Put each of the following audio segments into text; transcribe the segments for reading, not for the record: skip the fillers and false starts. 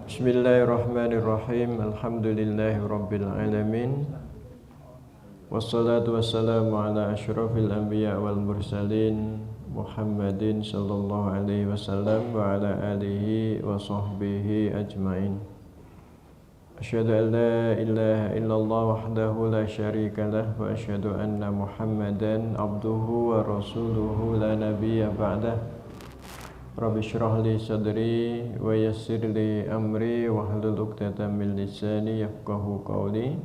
Bismillahirrahmanirrahim. Alhamdulillahirabbil alamin. Wassalatu wassalamu ala asyrafil anbiya wal mursalin Muhammadin sallallahu alaihi wasallam wa ala alihi wa sahbihi ajmain. Asyhadu an la ilaha illallah wahdahu la syarika lah wa asyhadu anna Muhammadan abduhu wa rasuluhu la nabiyya ba'dah. Rabbi shrah li sadri wa yassir li amri wahlul 'uqdatam min lisani yafqahu qawli.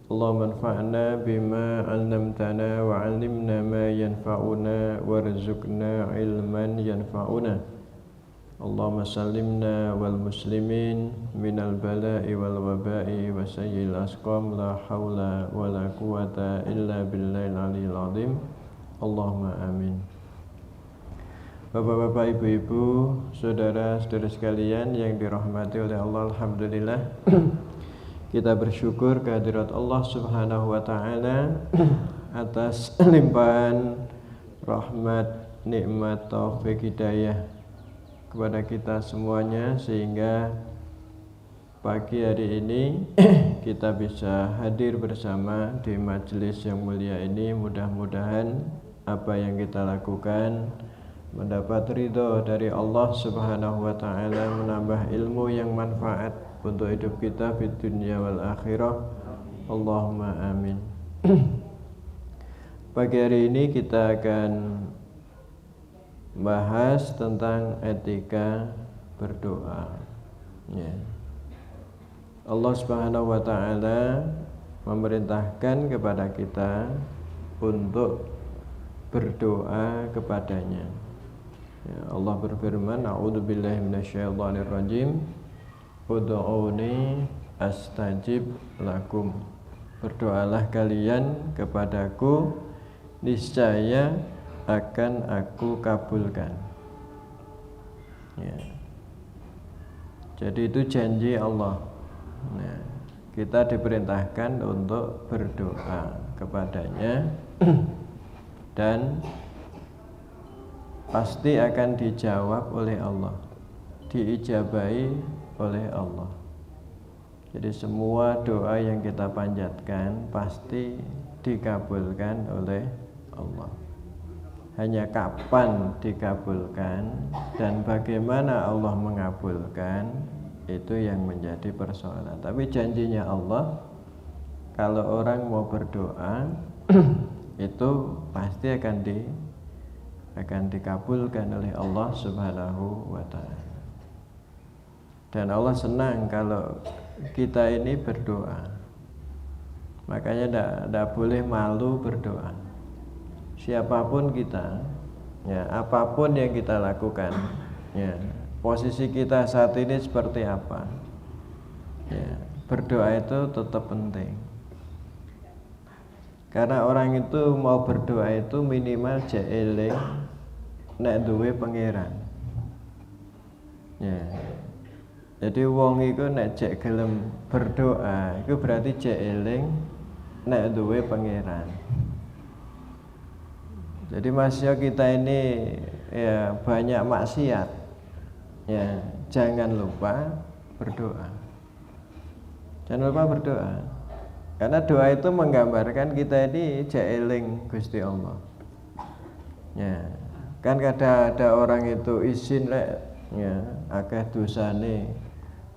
Allahumma anfa'na bima 'allamtana wa 'allimna ma yanfa'una warzuqna ilman yanfa'una. Allahumma sallimna wal muslimin minal bala'i wal waba'i wa sayyil asqam la hawla wa la quwata illa billahil 'aliyyil 'azim. Allahumma amin. Bapak-bapak, ibu-ibu, saudara-saudara sekalian yang dirahmati oleh Allah, alhamdulillah kita bersyukur kehadirat Allah Subhanahu wa taala atas limpahan rahmat, nikmat, taufik, hidayah kepada kita semuanya, sehingga pagi hari ini kita bisa hadir bersama di majelis yang mulia ini. Mudah-mudahan apa yang kita lakukan mendapat ridho dari Allah Subhanahu wa taala, menambah ilmu yang manfaat untuk hidup kita di dunia wal akhirah. Allahumma amin. Pagi hari ini kita akan bahas tentang etika berdoa. Ya. Allah Subhanahu wa taala memerintahkan kepada kita untuk berdoa kepadanya. Ya, Allah berfirman, a'udzubillahi minasyaitonirrajim, ud'uuni astajib lakum. Berdoalah kalian kepadaku, niscaya akan aku kabulkan. Ya. Jadi itu janji Allah. Nah, kita diperintahkan untuk berdoa kepadanya dan pasti akan dijawab oleh Allah, diijabahi oleh Allah. Jadi semua doa yang kita panjatkan pasti dikabulkan oleh Allah. Hanya kapan dikabulkan dan bagaimana Allah mengabulkan, itu yang menjadi persoalan. Tapi janjinya Allah, kalau orang mau berdoa itu pasti akan dikabulkan oleh Allah Subhanahu wa taala. Dan Allah senang kalau kita ini berdoa. Makanya tidak boleh malu berdoa. Siapapun kita, ya, apapun yang kita lakukan, ya, posisi kita saat ini seperti apa, ya, berdoa itu tetap penting. Karena orang itu mau berdoa itu minimal jek eling nek duwe pangeran. Ya. Jadi wong iku nek jek gelem berdoa, iku berarti jek eling nek duwe pangeran. Jadi masya kita ini ya banyak maksiat. Ya, jangan lupa berdoa. Jangan lupa berdoa. Karena doa itu menggambarkan kita ini jek eling Gusti Allah. Ya. Kan kadang ada orang itu izin lek, ya, akeh dosane,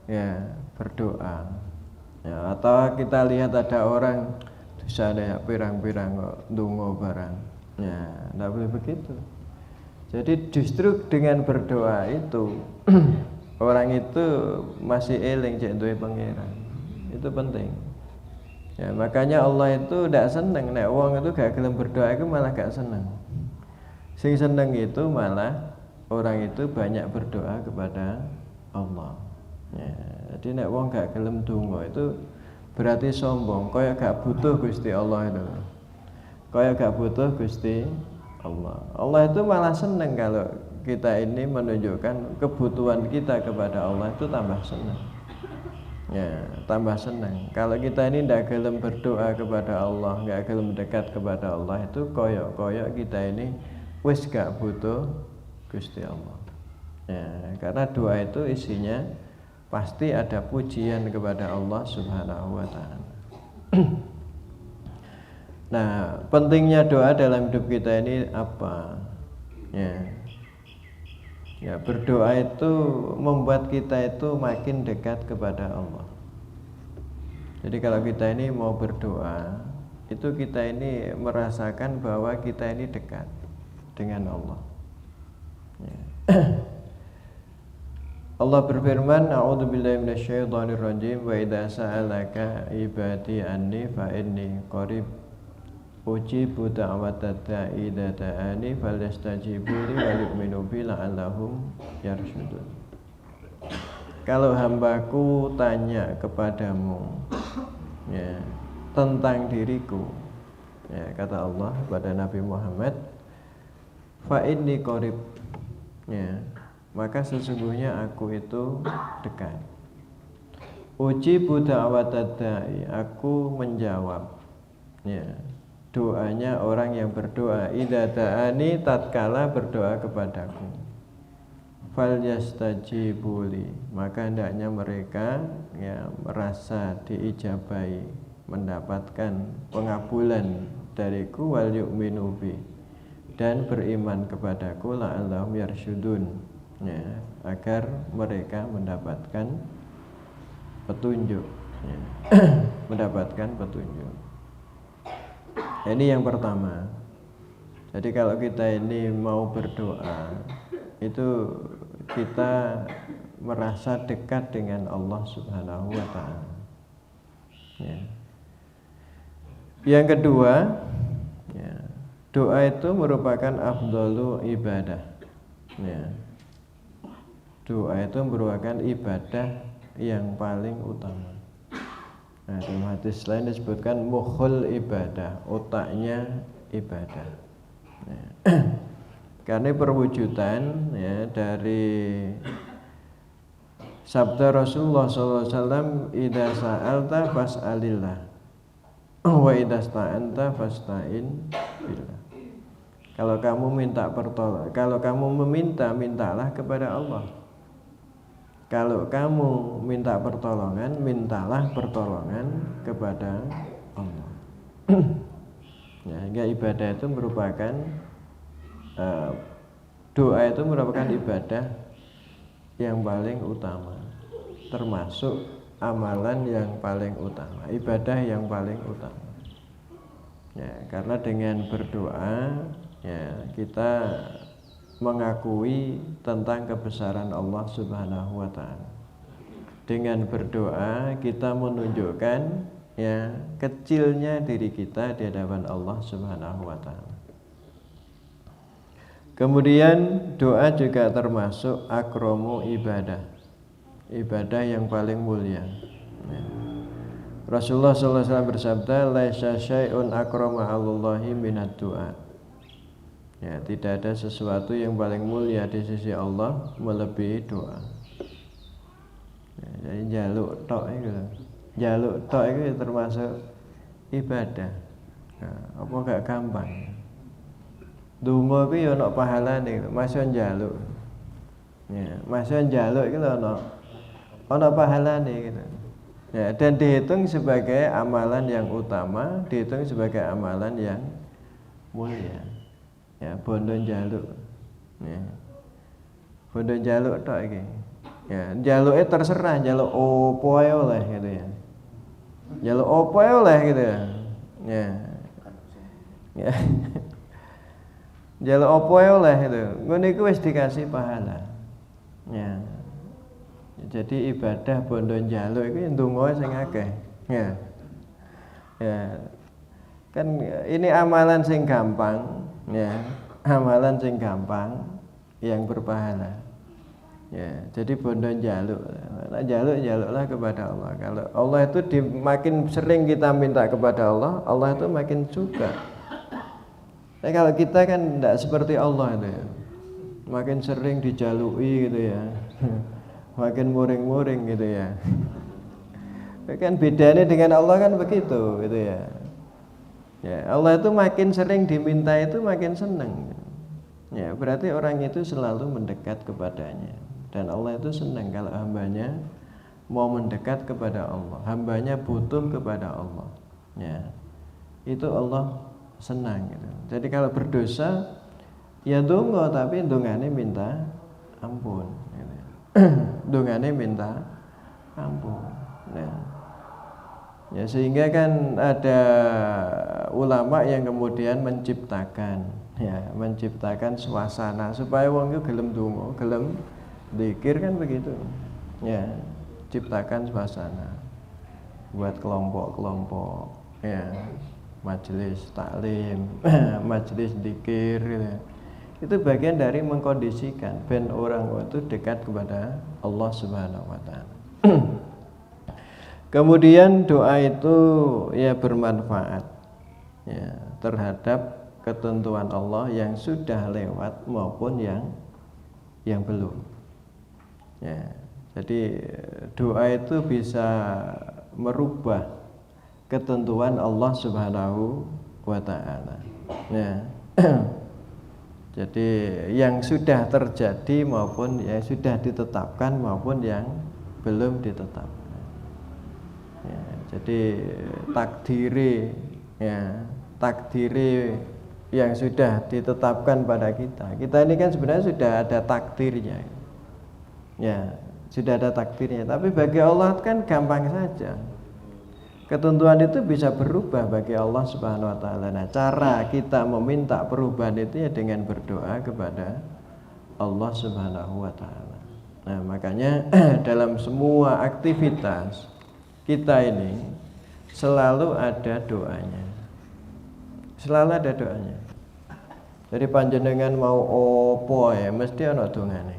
ya, berdoa. Ya, atau kita lihat ada orang dosane pirang-pirang kok ndonga barang. Ya, enggak boleh begitu. Jadi justru dengan berdoa itu orang itu masih eling jek duwe pangeran. Itu penting. Ya, makanya Allah itu tidak senang nek wong itu gak gelem berdoa, itu malah gak senang. Sing seneng itu malah orang itu banyak berdoa kepada Allah. Ya, jadi nek wong gak gelem donga itu berarti sombong, kaya gak butuh Gusti Allah itu. Kaya gak butuh Gusti Allah. Allah itu malah seneng kalau kita ini menunjukkan kebutuhan kita kepada Allah, itu tambah senang. Ya, tambah senang. Kalau kita ini tidak gelem berdoa kepada Allah, nggak gelem dekat kepada Allah, itu koyok kita ini wis gak butuh Gusti Allah. Ya, karena doa itu isinya pasti ada pujian kepada Allah Subhanahu wa taala. Nah, pentingnya doa dalam hidup kita ini apa? Ya, berdoa itu membuat kita itu makin dekat kepada Allah. Jadi kalau kita ini mau berdoa, itu kita ini merasakan bahwa kita ini dekat dengan Allah. Ya. Allah berfirman, "A'udzubillahi minasyaitonirrajim, wa idza sa'alaka ibadi anni fa inni qarib ujibu da'watad da'i idza da'ani falyastajibu li wa yu'minu bi la'allahum yarshudun." Kalau hambaku tanya kepadamu ya tentang diriku, ya kata Allah kepada Nabi Muhammad, fa inni qarib, ya maka sesungguhnya aku itu dekat. Ujibu da'watad da'i, aku menjawab ya doanya orang yang berdoa, idza da'ani, tatkala berdoa kepadaku. Fal yastajibuli, maka hendaknya mereka ya merasa diijabai, mendapatkan pengabulan dariku, wal yu'minu bi, dan beriman kepadaku, la'allahum yarsyudun, ya agar mereka mendapatkan petunjuk, ya. Mendapatkan petunjuk. Ini yang pertama. Jadi kalau kita ini mau berdoa, itu kita merasa dekat dengan Allah Subhanahu wa taala. Ya. Yang kedua, ya, doa itu merupakan afdhalu ibadah. Ya. Doa itu merupakan ibadah yang paling utama. Nah, dalam hadis lain disebutkan mukhul ibadah, otaknya ibadah. Ya. Karena perwujudan ya dari sabda Rasulullah SAW, idza sa'alta fas'alillah wa idza sta'anta fasta'in billah. Kalau kamu minta pertolongan, kalau kamu meminta, mintalah kepada Allah. Kalau kamu minta pertolongan, mintalah pertolongan kepada Allah. Ya, hingga ibadah itu merupakan doa itu merupakan ibadah yang paling utama, termasuk amalan yang paling utama, ibadah yang paling utama. Ya, karena dengan berdoa ya kita mengakui tentang kebesaran Allah Subhanahu wa taala. Dengan berdoa kita menunjukkan ya kecilnya diri kita di hadapan Allah Subhanahu wa taala. Kemudian doa juga termasuk akromu ibadah, ibadah yang paling mulia. Ya. Rasulullah SAW bersabda, laisa syai'un akrama 'alallahi minad du'a. Ya, tidak ada sesuatu yang paling mulia di sisi Allah melebihi doa. Ya, jadi jaluk tok itu termasuk ibadah. Nah, apa gak gampang? Donga iki ya ana pahalane, masih njaluk. Ya, masih njaluk iki lho ana pahalane gitu. Ya, dan dihitung sebagai amalan yang utama, dihitung sebagai amalan yang mulia. Ya, bondo njaluk. Ya. Bondo njaluk tok iki. Ya, njaluke terserah, njaluk opo ae oleh gitu ya. Njaluk opo ae oleh gitu ya. Ya. Ya. Njaluk opo ae oleh gitu. Ngono iku wis dikasih pahala. Ya. Jadi ibadah bondo njaluk iku ndonga sing akeh. Ya. Ya. Kan ini amalan sing gampang. Ya, amalan sing gampang yang berpahala. Ya, jadi bondo njaluk. Nah, jaluklah kepada Allah. Kalau Allah itu makin sering kita minta kepada Allah, Allah itu makin suka. Nah, kalau kita kan tidak seperti Allah itu ya. Makin sering dijalui gitu ya. Makin muring-muring gitu ya. Kan bedanya dengan Allah kan begitu gitu ya. Ya, Allah itu makin sering diminta itu makin senang. Ya, berarti orang itu selalu mendekat kepadanya. Dan Allah itu senang kalau hambanya mau mendekat kepada Allah, hambanya butuh kepada Allah, ya, itu Allah senang gitu. Jadi kalau berdosa ya dongo, tapi dongane minta ampun gitu. Dongane minta ampun, ya, sehingga kan ada ulama yang kemudian menciptakan suasana supaya wong itu gelem donga, gelem zikir kan begitu, ya, ciptakan suasana buat kelompok-kelompok, ya, majelis taklim, majelis zikir gitu. Itu bagian dari mengkondisikan ben orang itu dekat kepada Allah Subhanahu wa taala. Kemudian doa itu ya bermanfaat, ya, terhadap ketentuan Allah yang sudah lewat maupun yang belum. Ya, jadi doa itu bisa merubah ketentuan Allah Subhanahu wa taala. Ya. Jadi yang sudah terjadi maupun yang sudah ditetapkan maupun yang belum ditetapkan. Ya, jadi takdiri yang sudah ditetapkan pada kita ini kan sebenarnya sudah ada takdirnya, ya, sudah ada takdirnya. Tapi bagi Allah kan gampang saja, ketentuan itu bisa berubah bagi Allah Subhanahu wa taala. Nah, cara kita meminta perubahan itu ya dengan berdoa kepada Allah Subhanahu wa taala. Nah, makanya dalam semua aktivitas kita ini selalu ada doanya. Selalu ada doanya. Jadi panjenengan mau opo ya mesti ana dongane.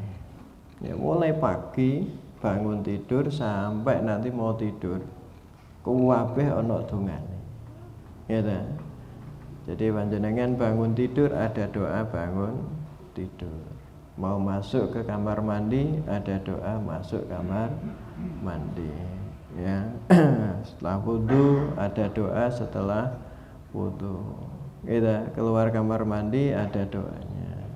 Ya mulai pagi bangun tidur sampai nanti mau tidur. Kuwabeh ana dongane. Ya ta? Jadi panjenengan bangun tidur ada doa bangun tidur. Mau masuk ke kamar mandi ada doa masuk kamar mandi. Ya. Setelah wudu ada doa setelah wudu. Kita keluar kamar mandi ada doanya.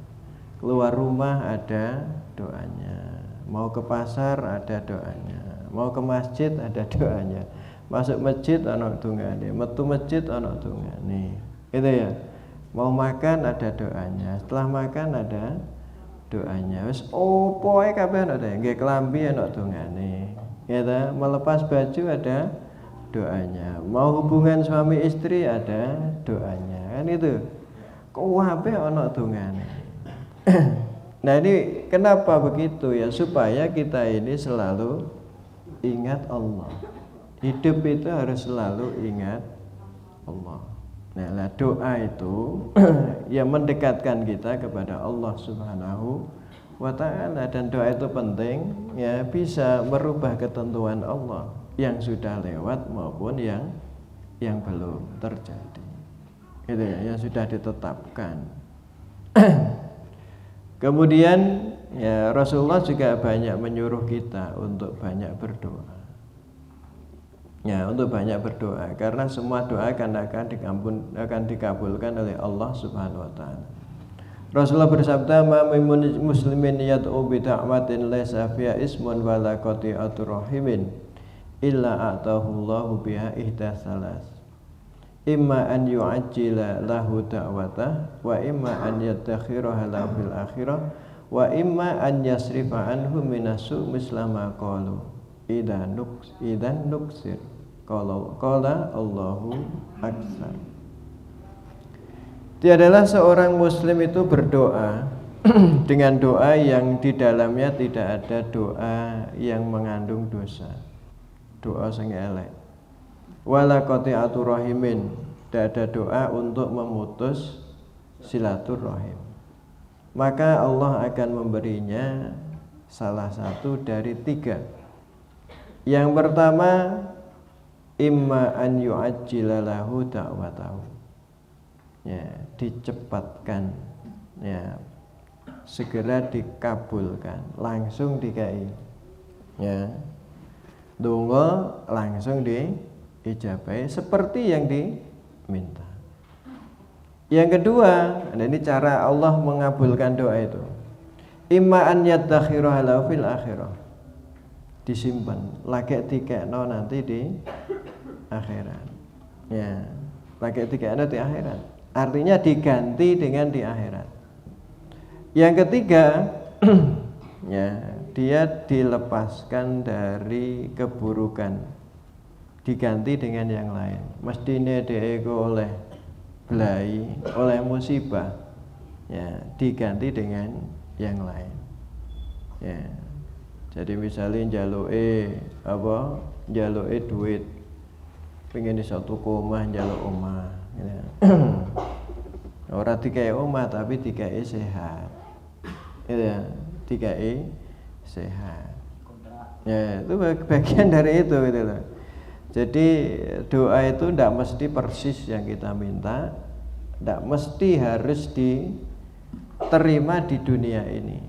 Keluar rumah ada doanya. Mau ke pasar ada doanya. Mau ke masjid ada doanya. Masuk masjid ana dongane, metu masjid ana dongane. Gitu ya. Mau makan ada doanya. Setelah makan ada doanya. Wis opo ae kabeh ana doanya. Nggih kelambi ana dongane. Gitu. Melepas baju ada doanya. Mau hubungan suami istri ada doanya. Kan itu. Kabeh ana dongane. Nah, ini kenapa begitu ya? Supaya kita ini selalu ingat Allah. Hidup itu harus selalu ingat Allah. Nah, doa itu yang mendekatkan kita kepada Allah Subhanahu wa ta'ala. Dan doa itu penting, ya, bisa merubah ketentuan Allah yang sudah lewat maupun yang belum terjadi. Itu ya, yang sudah ditetapkan. Kemudian ya Rasulullah juga banyak menyuruh kita untuk banyak berdoa. Ya, untuk banyak berdoa karena semua doa akan dikabulkan oleh Allah Subhanahu wa taala. Rasulullah bersabda, "Ma min muslimin yad'u bi da'watin laysa fiha ismun wala qati'atu rahimin illa atahu Allahu biha ihda salas. Imma an yu'ajjila lahu da'watah wa imma an yadakhiraha lahu fil akhirah wa imma an yasrifa anhu minasu mislama qalu idan nuksir qala Allahu akbar." Tiadalah seorang muslim itu berdoa dengan doa yang di dalamnya tidak ada doa yang mengandung dosa, doa sing elek. Wala qati'atu rahimin, tidak ada doa untuk memutus silaturahim. Maka Allah akan memberinya salah satu dari tiga. Yang pertama, imma an yu'ajjila lahu da'watahu, ya, dicepatkan, ya, segera dikabulkan, langsung dikai, ya, donga langsung diijabahi seperti yang diminta. Yang kedua, nah ini cara Allah mengabulkan doa itu, imma an yadakhiraha lahu fil akhirah, disimpan, lagi dikekno nanti di akhirat. Ya, lagi dikekno di akhirat. Artinya diganti dengan di akhirat. Yang ketiga, ya, dia dilepaskan dari keburukan, diganti dengan yang lain. Mestine dia oleh belai, oleh musibah, ya, diganti dengan yang lain. Ya. Jadi misalnya njaluke duit, pengen iso tuku omah, njaluk omah, ya. Ora dikai omah tapi dikai sehat. Ya, dikai sehat. Ya, itu bagian dari itu gitu loh. Jadi doa itu tidak mesti persis yang kita minta, tidak mesti harus diterima di dunia ini.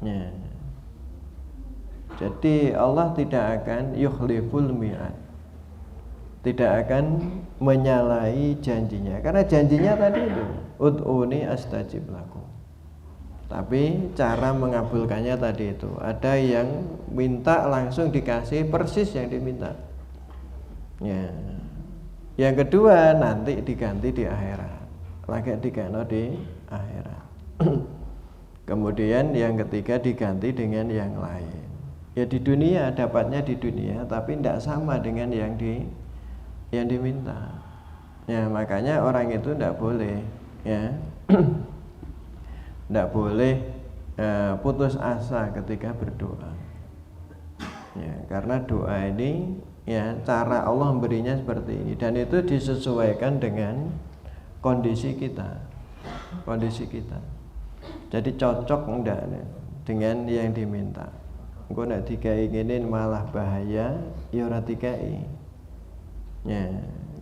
Ya. Jadi Allah tidak akan yukhliful mi'ad, tidak akan menyalahi janjinya, karena janjinya tadi itu ud'uni astajib lakum. Tapi cara mengabulkannya tadi itu, ada yang minta langsung dikasih persis yang diminta. Ya. Yang kedua nanti diganti di akhirat, lagi dikano di akhirat. Kemudian yang ketiga diganti dengan yang lain. Ya di dunia dapatnya di dunia, tapi tidak sama dengan yang diminta. Ya makanya orang itu tidak boleh, ya, tidak boleh putus asa ketika berdoa. Ya, karena doa ini, ya, cara Allah memberinya seperti ini, dan itu disesuaikan dengan kondisi kita, Jadi cocok enggak dengan yang diminta. Engko nek dikai ngene malah bahaya, ya ora dikai. Ya,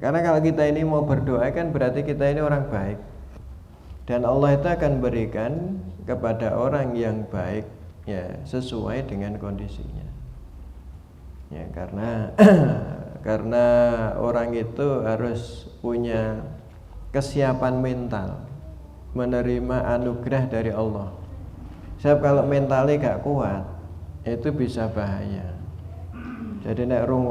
karena kalau kita ini mau berdoa kan berarti kita ini orang baik. Dan Allah itu akan berikan kepada orang yang baik, ya, sesuai dengan kondisinya. Ya, karena orang itu harus punya kesiapan mental menerima anugerah dari Allah. Sebab kalau mentalnya gak kuat, itu bisa bahaya. Jadi nek orang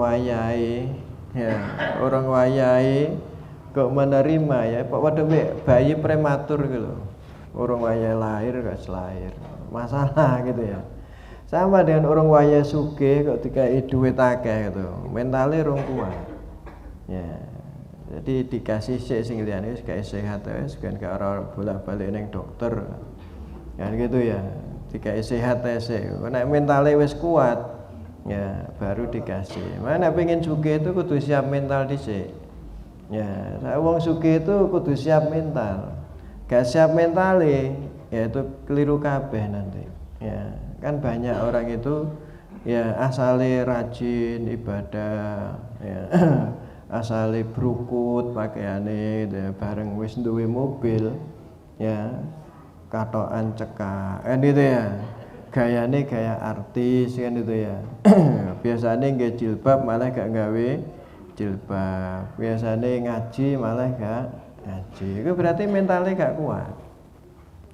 wayahe kok menerima, ya padha bayi prematur gitu. Orang wayahe lahir gak selahir. Masalah gitu ya. Sama dengan orang wayahe sugih kok dikai duit akeh gitu. Mentalnya rung kuat. Ya. Jadi dikasih sing liyane wis gak sehat wis kan gak ora bolak-balik ning dokter. Kan gitu ya. Dikai sehat sik. Nek mentale wis kuat, ya baru dikasih. Mana pengen sugih itu kudu siap mental dhisik. Ya, wong sugih itu kudu siap mental. Gak siap mentale, ya itu keliru kabeh nanti. Ya, kan banyak orang itu ya asale rajin ibadah, ya. Asale brukut pakaiane gitu ya, bareng wis duwe mobil, ya. Katokan cekak kan gitu ya, gayane gaya artis kan gitu ya. Biasanya nggak jilbab malah gak gawe jilbab, biasanya ngaji malah gak ngaji. Itu berarti mentalnya gak kuat.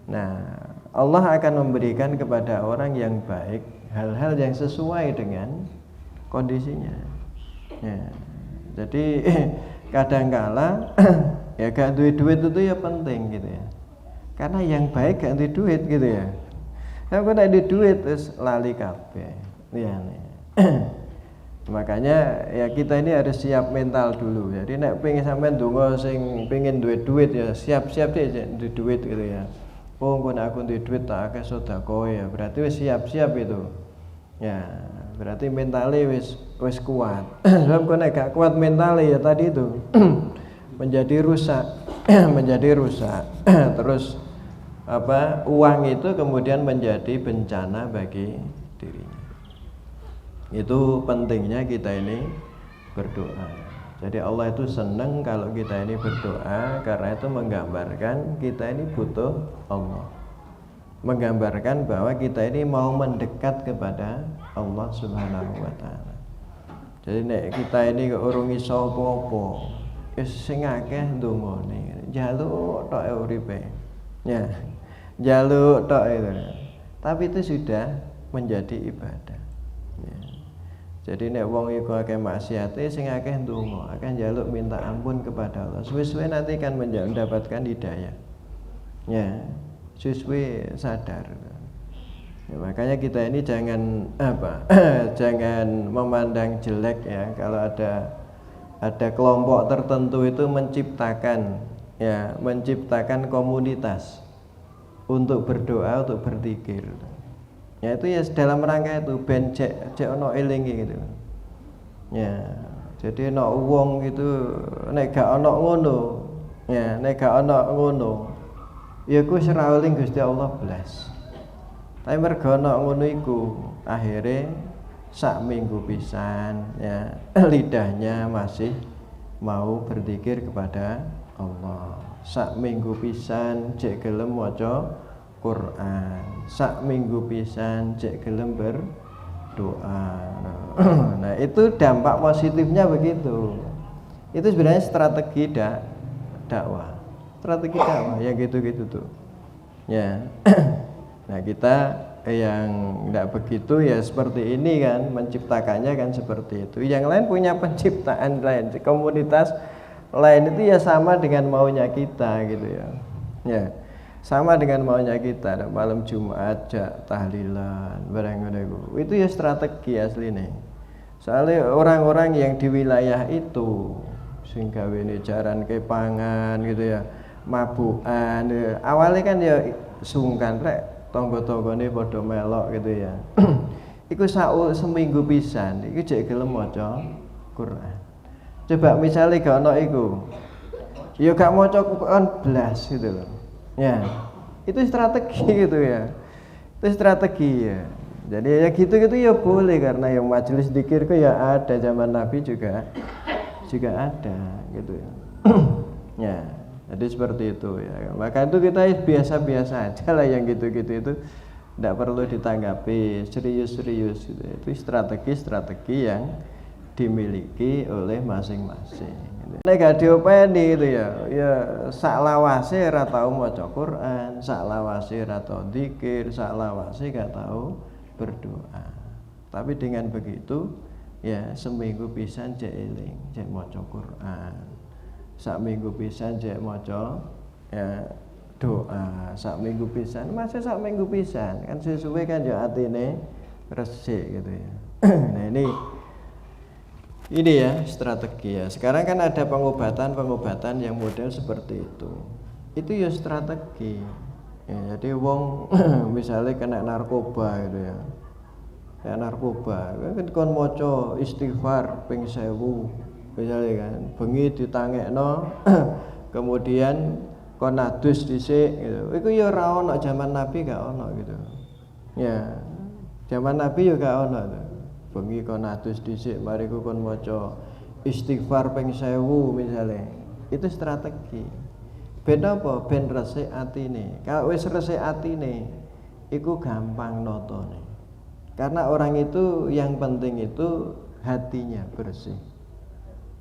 Nah, Allah akan memberikan kepada orang yang baik hal-hal yang sesuai dengan kondisinya. Ya. Jadi kadangkala ya gak duit itu ya penting gitu ya. Karena yang baik gak duit duit gitu ya. Kalau nek duit duit terus lali kabeh. Ya, makanya ya kita ini harus siap mental dulu. Jadi nek pengen sampean donga sing pengen duit ya siap-siap deh duit gitu ya. Oh, engko nek aku duit tak akeh sedekah ya. Berarti wis siap-siap itu. Ya, berarti mentalnya wis kuat. Sebab kok nek gak kuat mentalnya ya tadi itu menjadi rusak. Terus uang itu kemudian menjadi bencana bagi dirinya. Itu pentingnya kita ini berdoa. Jadi Allah itu senang kalau kita ini berdoa, karena itu menggambarkan kita ini butuh Allah, menggambarkan bahwa kita ini mau mendekat kepada Allah Subhanahu wa Ta'ala. Jadi nek kita ini kok urung iso apa-apa, wis sing akeh ndongane, njaluk tok uripe. Ya, njaluk tok itu. Tapi itu sudah menjadi ibadah. Ya. Jadi nek wong iku akeh maksiate sing akeh ndonga, akeh njaluk minta ampun kepada Allah. Suwe-suwe nanti kan mendapatkan hidayah. Ya, suwe-suwe sadar. Ya, makanya kita ini jangan jangan memandang jelek ya kalau ada kelompok tertentu itu menciptakan komunitas untuk berdoa, untuk berzikir. Ya itu ya dalam rangka itu ben cek ono elingi gitu. Ya, jadi nek wong gitu nek gak ono ngono, ya nek gak ono ngono, ya ku ora eling Gusti Allah blas. Tapi mergo ono ngono iku, akhirnya sak minggu pisan ya lidahnya masih mau berzikir kepada Allah. Sak minggu pisan cek gelem maca Quran, sak minggu pisan cek gelem berdoa. Nah itu dampak positifnya begitu. Itu sebenarnya strategi dakwah, strategi dakwah yang gitu-gitu tuh. Ya, nah kita yang tidak begitu ya seperti ini kan, menciptakannya kan seperti itu. Yang lain punya penciptaan lain, komunitas lain itu ya sama dengan maunya kita gitu ya. Ya. Sama dengan maunya kita, malam Jumat tahlilan barang-barang itu ya strategi asli nih. Soalnya orang-orang yang di wilayah itu sing gawene jaran kepangan gitu ya, mabukan ya. Awalnya kan ya sungkan rek tangga-tanggane padha melok gitu ya. Iku seminggu pisan iku jek gelem maca Quran. Coba misalnya gak ono iku. Ya gak maca Quran blas gitu loh. Ya, itu strategi gitu ya. Itu strategi ya. Jadi ya gitu-gitu ya boleh karena yang majelis zikir itu ya ada zaman Nabi juga ada gitu ya. Ya, jadi seperti itu ya. Maka itu kita biasa-biasa aja lah yang gitu-gitu itu tidak perlu ditanggapi serius-serius gitu. Itu strategi-strategi yang dimiliki oleh masing-masing. Nek gak diopeni itu ya sak lawase ora tau maca Quran, sak lawase ora tau zikir, sak lawase gak tau berdoa. Tapi dengan begitu ya seminggu pisan jek eling, jek maca Quran. Sak minggu pisan jek maca ya doa, sak minggu pisan, masih sak minggu pisan kan sesuai kan ya atine resik gitu ya. Nah ini ya strategi ya. Sekarang kan ada pengobatan yang model seperti itu. Itu ya strategi. Ya, jadi wong misalnya kena narkoba gitu ya. Kayak narkoba, kan kon maca istighfar ping 1000 misalnya kan. Bengi ditangekno kemudian kon adus dhisik gitu. Iku ya ora ono zaman Nabi gak ono gitu. Ya. Zaman Nabi ya gak ono tuh. Bengi kon atus dhisik mariku kon maca istighfar ping 1000 misalnya. Itu strategi. Ben apa? Ben resik atine. Kalau wis resik atine iku gampang notone. Karena orang itu yang penting itu hatinya bersih.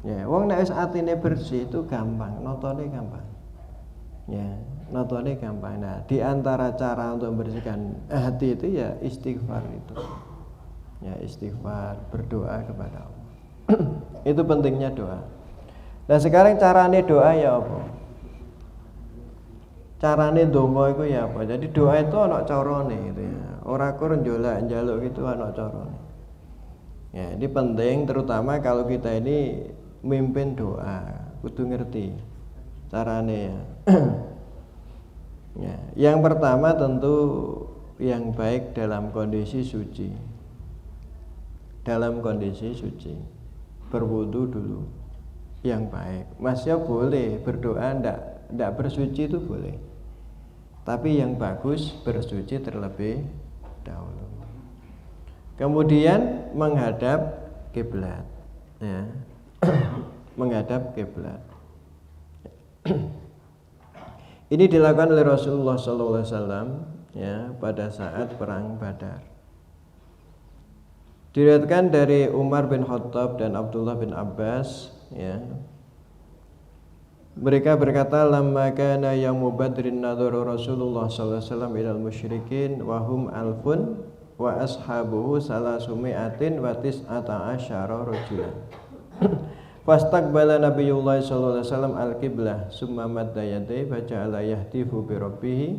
Ya, wong nek wis atine bersih itu gampang, notone gampang. Ya, notone gampang. Nah, di antara cara untuk membersihkan hati itu ya istighfar itu. Ya istighfar, berdoa kepada Allah. Itu pentingnya doa. Nah sekarang carane doa ya apa? Carane donga itu ya apa? Jadi doa itu ana carane gitu ya. Ora kur njaluk gitu ana carane. Ya, ini penting terutama kalau kita ini mimpin doa, kudu ngerti carane ya. Ya, yang pertama tentu yang baik dalam kondisi suci. Dalam kondisi suci berwudu dulu yang baik. Masya boleh berdoa ndak bersuci itu boleh, tapi yang bagus bersuci terlebih dahulu, kemudian menghadap kiblat ya. Menghadap kiblat. Ini dilakukan oleh Rasulullah SAW ya pada saat perang Badar. Diriwayatkan dari Umar bin Khattab dan Abdullah bin Abbas ya. Mereka berkata lamma kana yaumul badrin nadhara Rasulullah sallallahu alaihi wasallam ilal musyrikin wa hum alfun wa ashabuhu salasumi'atin wa tis'ata asyara rajulan. Fastaqbala Nabiyullah sallallahu alaihi wasallam al-qiblah summa madda yadayhi fa ja'ala yahtifu bi rabbih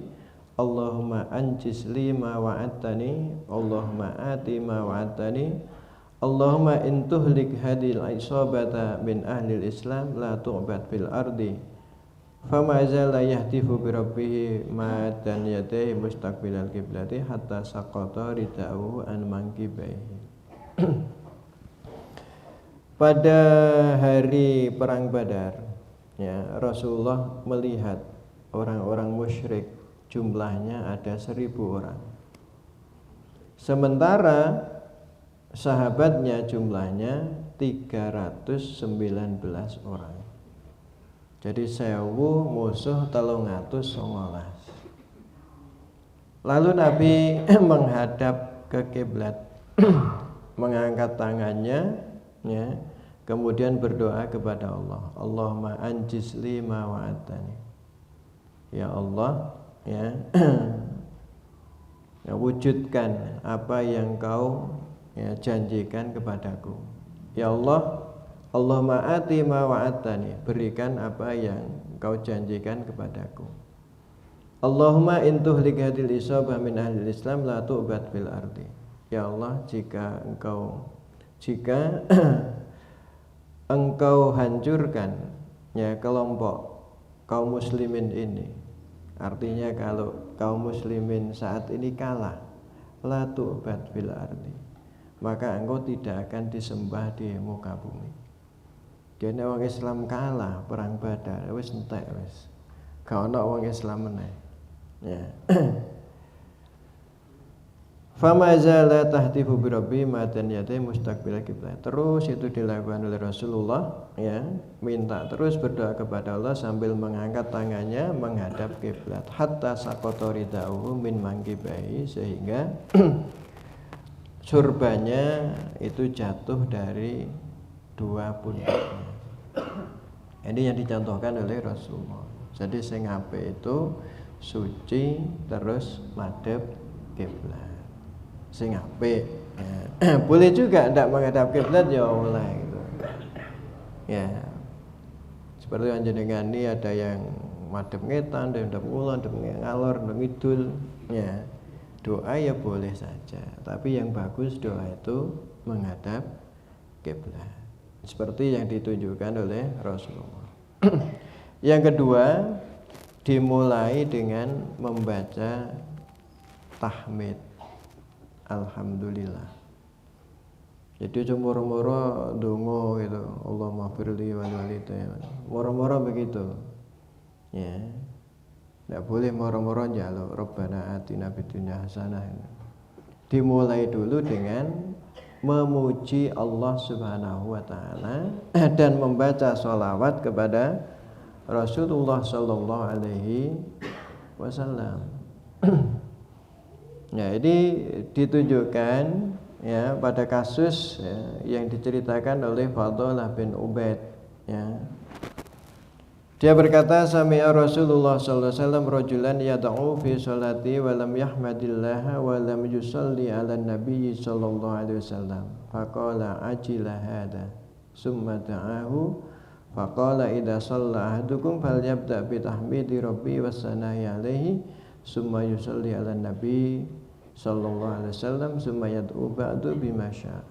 Allahumma anjis li ma wa'adtani Allahumma ati ma wa'adtani Allahumma in tuhlik hadhil isabata min ahli islam la tu'bad fil ardi fama zala yahtifu bi rabbih maddan yadayhi mustaqbilal qiblati hatta saqata rida'uhu an mankibaihi. Pada hari perang Badar, ya, Rasulullah melihat orang-orang musyrik jumlahnya ada 1000 orang. Sementara sahabatnya jumlahnya 319 orang. Jadi 1000 musuh 319. Lalu Nabi menghadap ke kiblat, mengangkat tangannya, ya, kemudian berdoa kepada Allah. Allahumma anjis li ma wa'adtani. Ya Allah, ya, ya, wujudkan apa yang kau, ya, janjikan kepadaku. Ya Allah, Allahumma ati ma wa'adtani, berikan apa yang kau janjikan kepadaku. Allahumma in tuhlik hadil isabah min ahli islam la tu'bad fil ardi. Ya Allah, jika engkau hancurkan, ya, kelompok kaum muslimin ini, artinya kalau kaum muslimin saat ini kalah, la tu'bad fil ardi, maka engkau tidak akan disembah di muka bumi. Jadi orang Islam kalah perang Badar, wis entek wis, gak ono orang Islam meneh, ya. Fama zala tahtifu bi rabbi matan yadai mustaqbil qiblah. Terus itu dilakukan oleh Rasulullah, ya, minta terus berdoa kepada Allah sambil mengangkat tangannya menghadap kiblat hatta saqata ridauhu min mangkibai, sehingga surbannya itu jatuh dari 2 pundaknya. Ini yang dicontohkan oleh Rasulullah. Jadi sing apik itu suci terus madhep kiblat. Sing apik, ya. Boleh juga tidak menghadap kiblat, ya oleh gitu. Ya. Seperti panjenengan ini ada yang madhep ngetan, ada yang madhep kulon, madhep ngalor, madhep ngidul, ya. Doa ya boleh saja, tapi yang bagus doa itu menghadap kiblat. Seperti yang ditunjukkan oleh Rasulullah. Yang kedua, dimulai dengan membaca tahmid. Alhamdulillah. Jadi moro-moro dongo gitu, Allahumma firli wal walidayya. Moro-moro begitu. Ya. Tidak boleh moro-moro njaluk Rabbana atina fid dunya hasanah. Dimulai dulu dengan memuji Allah Subhanahu wa taala dan membaca sholawat kepada Rasulullah sallallahu alaihi wasallam. Ya, ini ditunjukkan, ya, pada kasus, ya, yang diceritakan oleh Fadhalah bin Ubaid, ya. Dia berkata, sami'a Rasulullah sallallahu alaihi wasallam rajulan yad'u fi sholati wa lam yahmadillah wa lam yusalli 'ala nabiy sallallahu alaihi wasallam. Faqala ajila hada. Summa da'ahu faqala idza shalla ahadukum falyabda bi tahmidi rabbi was sana'i alaihi summa yusalli 'ala nabi sallallahu alaihi wasallam summa yad'u ba'du bima syaa.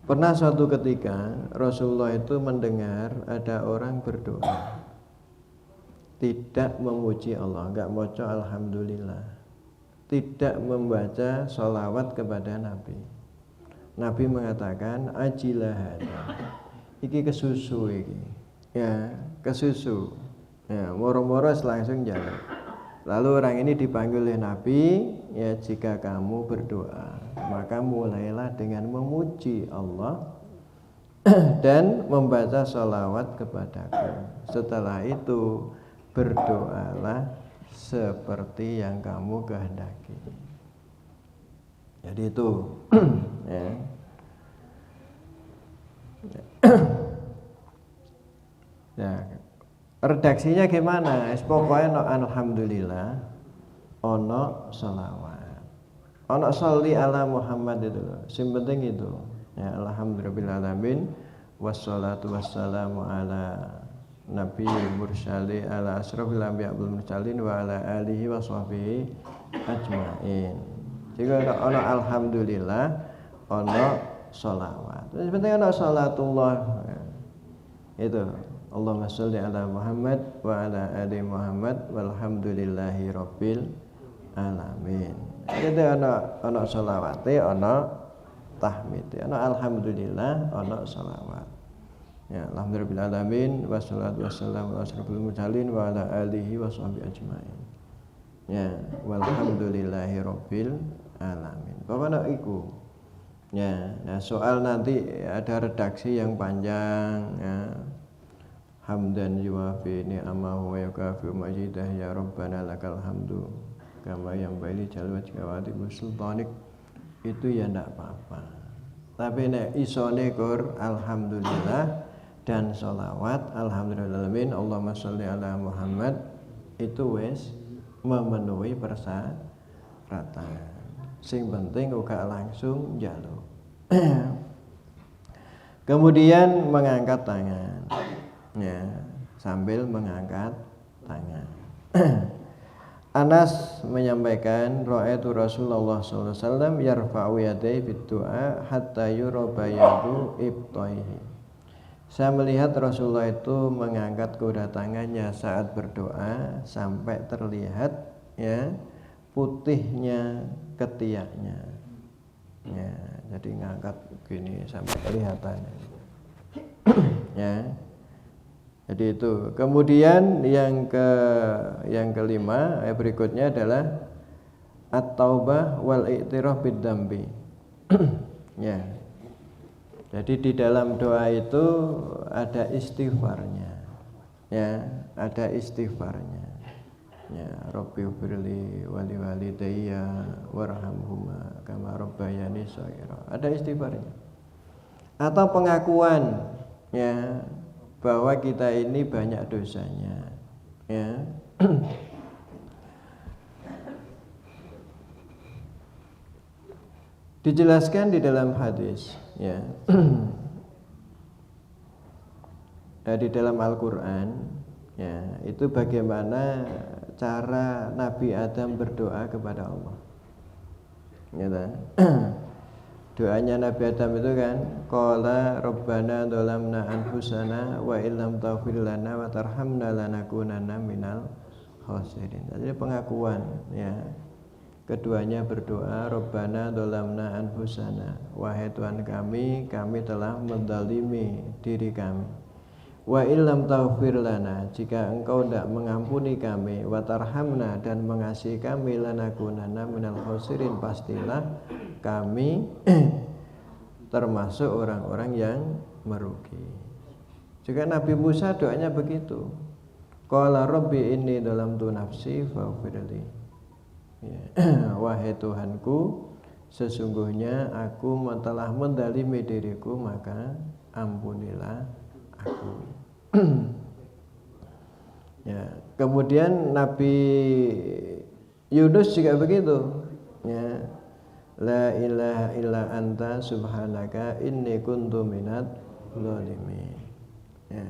Pernah suatu ketika Rasulullah itu mendengar ada orang berdoa tidak memuji Allah, enggak maca alhamdulillah, tidak membaca sholawat kepada Nabi. Nabi mengatakan ajilah hada, iki kesusu iki, ya, kesusu, ya, moro-moro langsung jalan. Lalu orang ini dipanggil oleh Nabi, ya, jika kamu berdoa maka mulailah dengan memuji Allah dan membaca sholawat kepadaku. Setelah itu berdoalah seperti yang kamu kehendaki. Jadi itu, ya. Ya, redaksinya gimana? Pokoknya no alhamdulillah, ono sholawat. ana sholli ala Muhammad itu loh. Sing penting itu. Ya alhamdulillah alamin wassalatu wassalamu ala nabiyil mursali ala asrofil anbiya wal mursalin wa ala alihi wa sahbihi ajmain. Jika ana alhamdulillah ana sholawat. Yang penting ana salatullah. Itu Allahumma sholli ala Muhammad wa ala ali Muhammad walhamdulillahi rabbil alamin. Jadi ana sholawate, ana tahmid, ana alhamdulillah, ana sholawat. Ya, alhamdulillah alamin wassalatu wassalamu ala asrofil mursalin wa ala alihi wa sahbihi ajmain. Ya, walhamdulillahi rabbil alamin. Bapak iku. Ya, nah soal nanti ada redaksi yang panjang ya. Hamdan yuwafi ni'amahu wa yukafi majidah ya rabbana lakal hamdu kama yang baili jalwa jawati sultanik. Itu ya ndak apa-apa. Tapi nek isone kur alhamdulillah dan sholawat alhamdulillahalamin Allahumma sholli ala Muhammad itu wis memenuhi persyaratan. Sing penting uga langsung njaluk. Kemudian mengangkat tangan. Ya, sambil mengangkat tangan. Anas menyampaikan ra'aitu Rasulullah sallallahu alaihi wasallam yarfa'u yadayhi bid du'a hatta yura bayadu ibtaihi. Saya melihat Rasulullah itu mengangkat kedua tangannya saat berdoa sampai terlihat ya putihnya ketiaknya. Ya, jadi ngangkat gini sampai kelihatan. Ya. Jadi itu. Kemudian yang kelima berikutnya adalah at-taubah wal i'tiraf bid dzambi. Ya. Jadi di dalam doa itu ada istighfarnya. Ya, ada istighfarnya. Ya, Rabbi firli wali walidayya warhamhuma kama rabbayani shaghira. Ada istighfarnya. Atau pengakuan ya bahwa kita ini banyak dosanya. Ya. Dijelaskan di dalam hadis ya. Di dalam Al-Qur'an ya, itu bagaimana cara Nabi Adam berdoa kepada Allah. Ya, doanya Nabi Adam itu kan qala rabbana dzalamna anfusana wa illam taghfir lana wa tarhamna lanakunanna minal khasirin. Jadi pengakuan ya. Keduanya berdoa rabbana dzalamna anfusana, wahai Tuhan kami telah menzalimi diri kami. Wa illam taghfir lana, jika engkau tidak mengampuni kami, wa tarhamna dan mengasihi kami, lanakunanna minal khasirin, pastilah kami termasuk orang-orang yang merugi. Juga Nabi Musa doanya begitu. Qala rabbi inni dzalamtu nafsi faghfirli. Ya. Wahai Tuhanku, sesungguhnya aku telah menzalimi diriku, maka ampunilah aku. Ya. Kemudian Nabi Yunus juga begitu. Ya. La ilaha illa anta subhanaka inni kuntu minadz zalimin. Ya.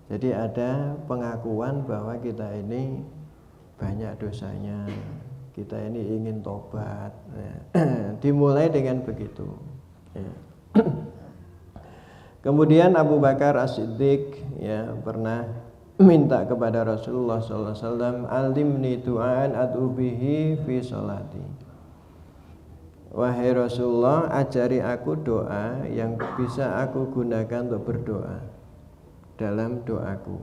Jadi ada pengakuan bahwa kita ini banyak dosanya, kita ini ingin tobat ya. Dimulai dengan begitu ya. Kemudian Abu Bakar As-Siddiq ya pernah minta kepada Rasulullah SAW, alimni du'an ad'u bihi fi sholati. Wahai Rasulullah, ajari aku doa yang bisa aku gunakan untuk berdoa dalam doaku.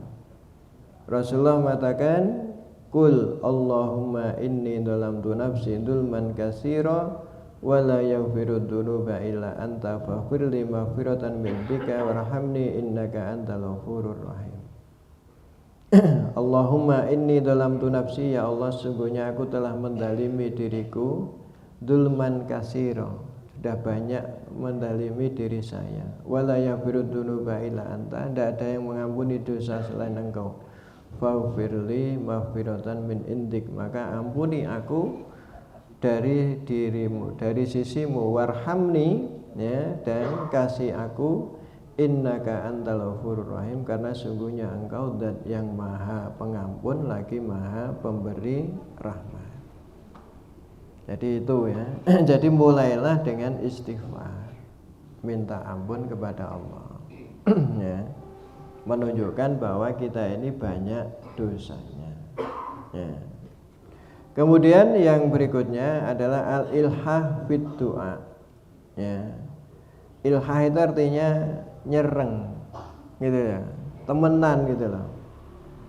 Rasulullah mengatakan, Qul Allahumma inni dzalamtu nafsi dzulman katsira wa la yaghfiru dzunuba illa anta faghfirli maghfiratan min indika warhamni innaka antal ghafurur rahim. Allahumma inni dzalamtu nafsi, ya Allah sungguhnya aku telah menzalimi diriku, dzulman katsira, sudah banyak menzalimi diri saya. Wa la yaghfiru dzunuba illa anta, tidak ada yang mengampuni dosa selain Engkau. Faghfirli maghfiratan min indik, maka ampuni aku dari dirimu, dari sisimu, warhamni, ya, dan kasih aku, innaka antal ghafurur rahim, karena sungguhnya engkau zat yang maha pengampun lagi maha pemberi rahmat. Jadi itu ya. Jadi mulailah dengan istighfar, minta ampun kepada Allah. Ya. Menunjukkan bahwa kita ini banyak dosanya. Ya. Kemudian yang berikutnya adalah al-ilhah bid du'a. Ya. Ilhah itu artinya nyereng, gitu ya, temenan gitu loh.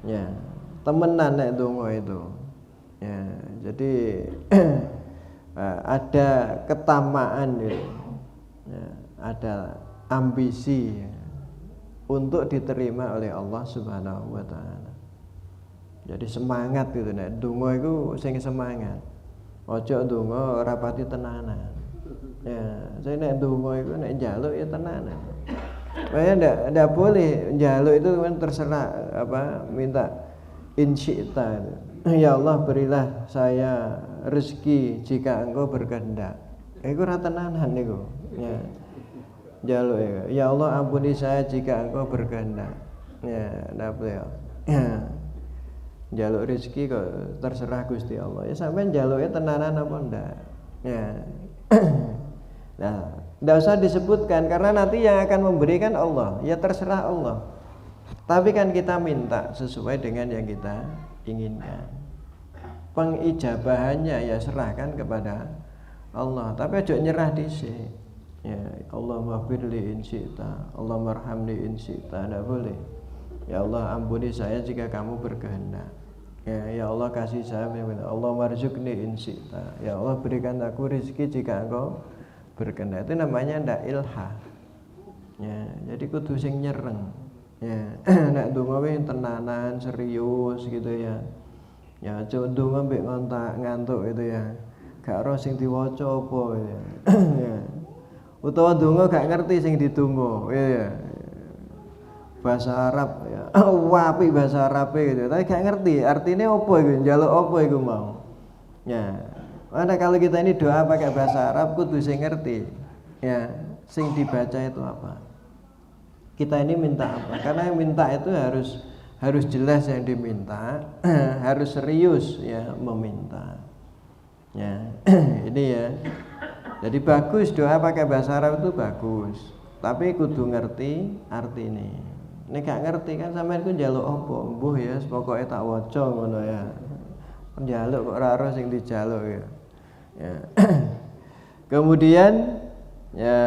Ya, temenan nek donga itu. Ya, jadi ada ketamaan gitu. Ya, ada ambisi ya, untuk diterima oleh Allah Subhanahu wa taala. Jadi semangat gitu nek donga iku sing semangat. Ojo donga ora pati tenanan. Ya, saya nek donga iku nek njaluk ya tenanan. Makanya ndak boleh njaluk itu kan terserah apa minta insyita. Ya Allah berilah saya rezeki jika engkau berkehendak. Iku ora tenanan niku. Ya. Njaluk ya. Ya Allah ampuni saya jika engkau berkehendak. Ya, ndak boleh. Ya. Njaluk rezeki kok terserah Gusti Allah. Ya sampean njaluknya tenanan apa ndak? Ya. Nah, tidak usah disebutkan karena nanti yang akan memberikan Allah, ya terserah Allah. Tapi kan kita minta sesuai dengan yang kita inginkan. Pengijabahannya ya serahkan kepada Allah. Tapi aja nyerah dhisik. Ya, Allahumma firli in syi'ta, Allahumma arhamni in syi'ta, tidak boleh. Ya Allah ampuni saya jika kamu berkehendak. Ya Allah kasih saya, Allahumma rzuqni in syi'ta. Ya Allah berikan aku rezeki jika engkau berkehendak. Itu namanya ndak ilhah. Ya, jadi kudu sing nyereng. Ya, nek donga wae tenanan, serius gitu ya. Ya, aja donga mbek ngantuk gitu ya. Gak ro sing diwaca apa ya. Ya. Utawa donga gak ngerti sing didonga, ya. Bahasa Arab ya. Wapi bahasa Arab gitu. Tapi gak ngerti artinya apa iku, njaluk apa iku mau. Ya. Karena kalau kita ini doa pakai bahasa Arab kudu sing ngerti. Ya, sing dibaca itu apa? Kita ini minta apa? Karena yang minta itu harus jelas yang diminta, harus serius ya meminta. Ya, ini ya. Jadi bagus doa pakai bahasa Arab itu bagus. Tapi kudu ngerti arti ini. Nek gak ngerti kan sampean ku njaluk apa? Mbuh ya, pokoke tak waca ngono ya. Njaluk kok ora ora sing dijaluk ya. Ya. Kemudian ya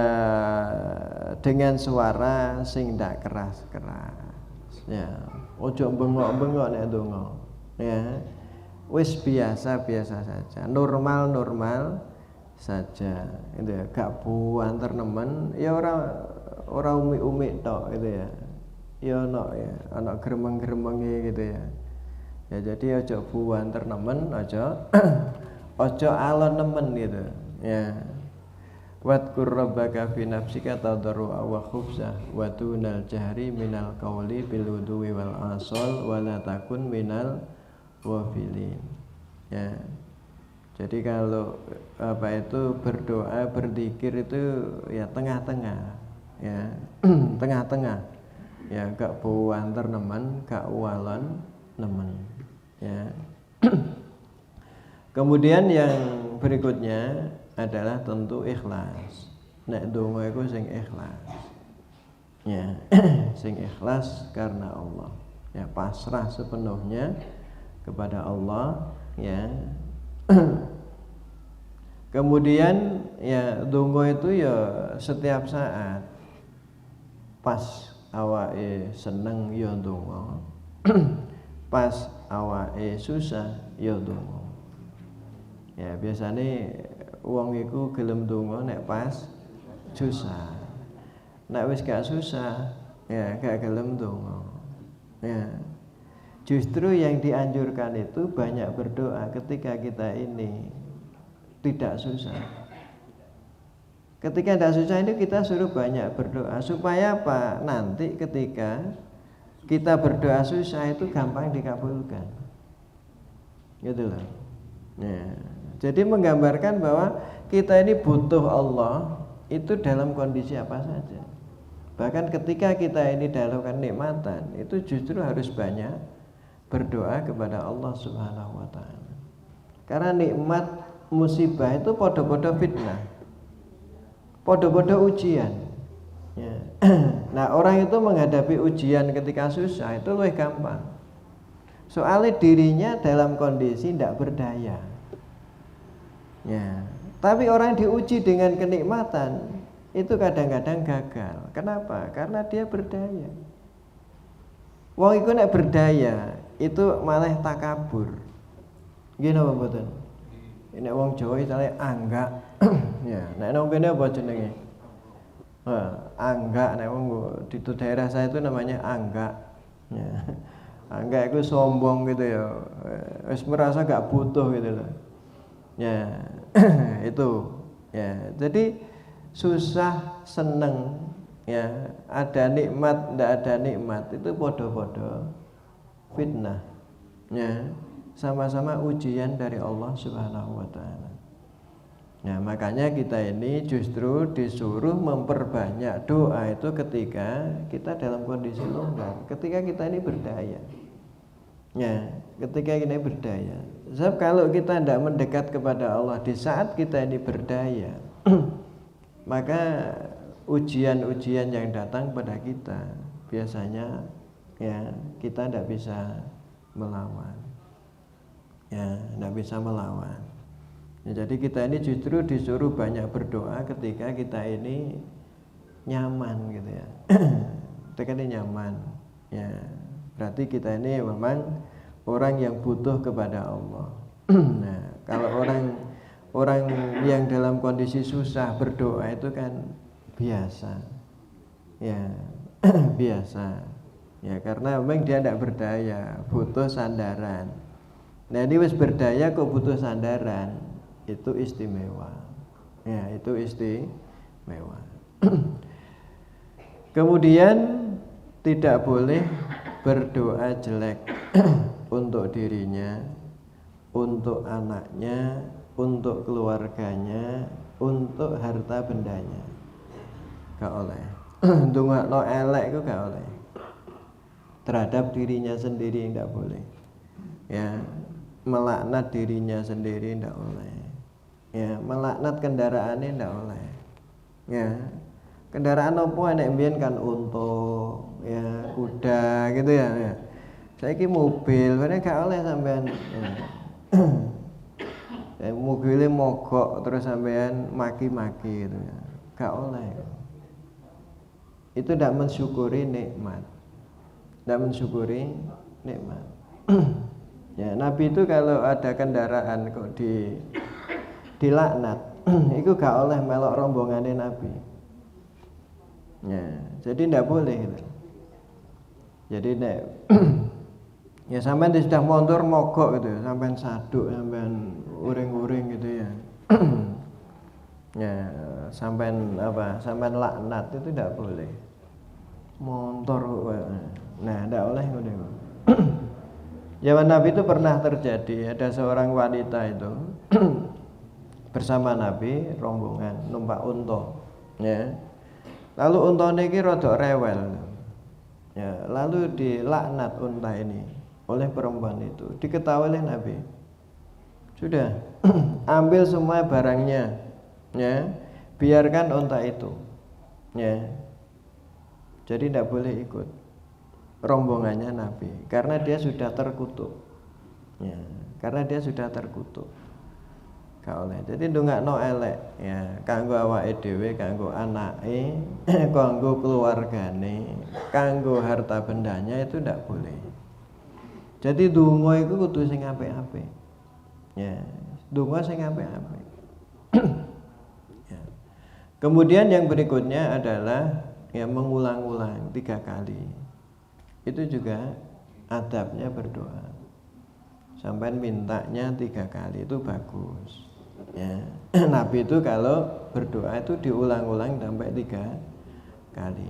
dengan suara sing ndak keras-keras. Ya, ojo bengok-bengok nek donga. Ya. Wis biasa-biasa saja, normal-normal saja. Itu ya, gak buanter nemen, ya ora umi-umi tok gitu ya. Ya ana gremeng-gremenge gitu ya. Ya jadi ojo buanter nemen, ojo alon nemen gitu ya. Wadkur rabbaka fi nafsika tadarrua wa khufza wa dunal jahri minal qawli bil udwi wal asal wa la takun minal wafilin. Ya. Jadi kalau apa itu berdoa berzikir itu ya tengah-tengah ya. Tengah-tengah ya, gak buanter nemen, gak ualon nemen ya. Kemudian yang berikutnya adalah tentu ikhlas. Nek donga iku sing ikhlas. Ya, sing ikhlas karena Allah. Ya, pasrah sepenuhnya kepada Allah ya. Kemudian ya donga itu ya setiap saat. Pas awake seneng ya donga. Pas awake susah ya donga. Ya biasanya wong iku gelem donga nek pas susah. Nek wis gak susah ya gak gelem donga. Ya. Justru yang dianjurkan itu banyak berdoa ketika kita ini tidak susah. Ketika tidak susah ini kita suruh banyak berdoa supaya apa? Nanti ketika kita berdoa susah itu gampang dikabulkan. Gitu loh. Ya. Jadi menggambarkan bahwa kita ini butuh Allah itu dalam kondisi apa saja. Bahkan ketika kita ini dalam kenikmatan, itu justru harus banyak berdoa kepada Allah Subhanahu wa taala. Karena nikmat musibah itu podo-podo fitnah, podo-podo ujian. Ya. Nah, orang itu menghadapi ujian ketika susah itu lebih gampang. Soalnya dirinya dalam kondisi tidak berdaya. Ya. Tapi orang diuji dengan kenikmatan itu kadang-kadang gagal. Kenapa? Karena dia berdaya. Wong iku nek berdaya itu malah takabur. Nggih napa mboten? Nek wong Jawa istilahnya anggak. Ya, nek nang kene apa jenenge? Anggak, nek wong di daerah saya itu namanya anggak. Ya. Anggak itu sombong gitu ya. Wis merasa gak butuh gitu loh. Ya, itu. Ya, jadi susah seneng ya, ada nikmat ndak ada nikmat itu podo-podo fitnah. Ya, sama-sama ujian dari Allah Subhanahu wa taala. Nah, makanya kita ini justru disuruh memperbanyak doa itu ketika kita dalam kondisi longgar, ketika kita ini berdaya. Ya, ketika ini berdaya. Sebab kalau kita tidak mendekat kepada Allah di saat kita ini berdaya, maka ujian-ujian yang datang pada kita biasanya ya kita tidak bisa melawan. Ya, tidak bisa melawan. Ya, jadi kita ini justru disuruh banyak berdoa ketika kita ini nyaman gitu ya. Ketika ini nyaman. Ya, berarti kita ini memang orang yang butuh kepada Allah. Nah, kalau orang yang dalam kondisi susah berdoa itu kan biasa. Ya, biasa. Ya, karena memang dia tidak berdaya, butuh sandaran. Nah, ini wis berdaya kok butuh sandaran, itu istimewa. Ya, itu istimewa. Kemudian tidak boleh berdoa jelek untuk dirinya, untuk anaknya, untuk keluarganya, untuk harta bendanya. Gak oleh. Ndongakno elek itu gak oleh. Terhadap dirinya sendiri tidak boleh. Ya, melaknat dirinya sendiri tidak boleh. Ya, melaknat kendaraannya tidak boleh. Ya, kendaraan apa nek mbiyen kan unta, ya, kuda gitu ya. Ya. Saiki mobil, karena gak oleh sampean. Ya, mobilnya mogok terus sampean maki-maki gitu ya. Gak oleh. Itu tidak mensyukuri nikmat. Tidak mensyukuri nikmat. Ya, Nabi itu kalau ada kendaraan kok dilaknat, itu gak oleh melok rombongannya Nabi. Ya, jadi tidak boleh gitu. Jadi nek ya sampean sudah motor mogok gitu, sampean saduk, sampean uring-uring gitu ya. Ya, sampean apa? Sampean laknat itu tidak boleh. Motor nah, tidak boleh ngono. Zaman Nabi itu pernah terjadi, ada seorang wanita itu bersama Nabi rombongan numpak unta. Ya. Lalu untane iki rada rewel. Ya, lalu dilaknat unta ini oleh perempuan itu, diketahui oleh Nabi. Sudah, ambil semua barangnya, ya, biarkan unta itu, ya. Jadi tidak boleh ikut rombongannya Nabi, karena dia sudah terkutuk, ya, karena dia sudah terkutuk. Gak oleh. Jadi ndongakno elek, ya, kanggo awake dhewe, kanggo anake, kanggo keluargane, kanggo harta bendanya itu tidak boleh. Jadi donga iku kudu sing apik-apik. Ya, donga sing apik-apik. Ya. Kemudian yang berikutnya adalah ya mengulang-ulang 3 kali. Itu juga adabnya berdoa. Sampai mintanya 3 kali itu bagus. Ya. Nabi itu kalau berdoa itu diulang-ulang sampai 3 kali.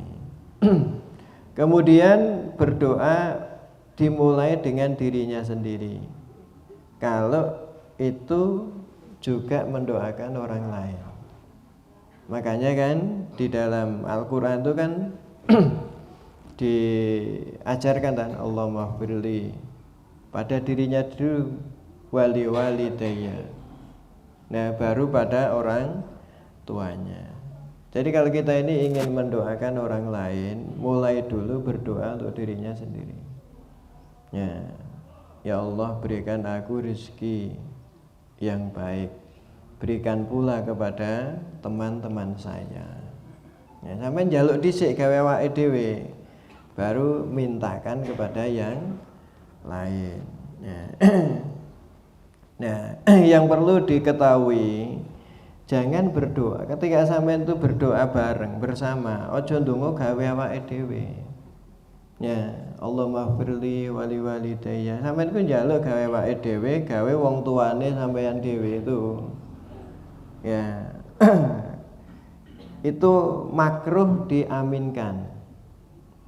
Kemudian berdoa dimulai dengan dirinya sendiri. Kalau itu juga mendoakan orang lain. Makanya kan di dalam Al-Quran itu kan diajarkan kan Allahumma firli pada dirinya dulu, wali walidayya. Nah baru pada orang tuanya. Jadi kalau kita ini ingin mendoakan orang lain, mulai dulu berdoa untuk dirinya sendiri. Ya Allah berikan aku rezeki yang baik, berikan pula kepada teman-teman saya. Sampai njaluk dhisik gawe awake dhewe, baru mintakan kepada yang lain. Nah, yang perlu diketahui, jangan berdoa ketika sampean itu berdoa bareng bersama, ojo ndonga gawe awake dhewe. Ya, Allahumma firli wali walidayya. Sampeyan ku njaluk gawe awake dhewe, gawe wong tuane sampeyan dhewe itu. Ya. Itu makruh diaminkan.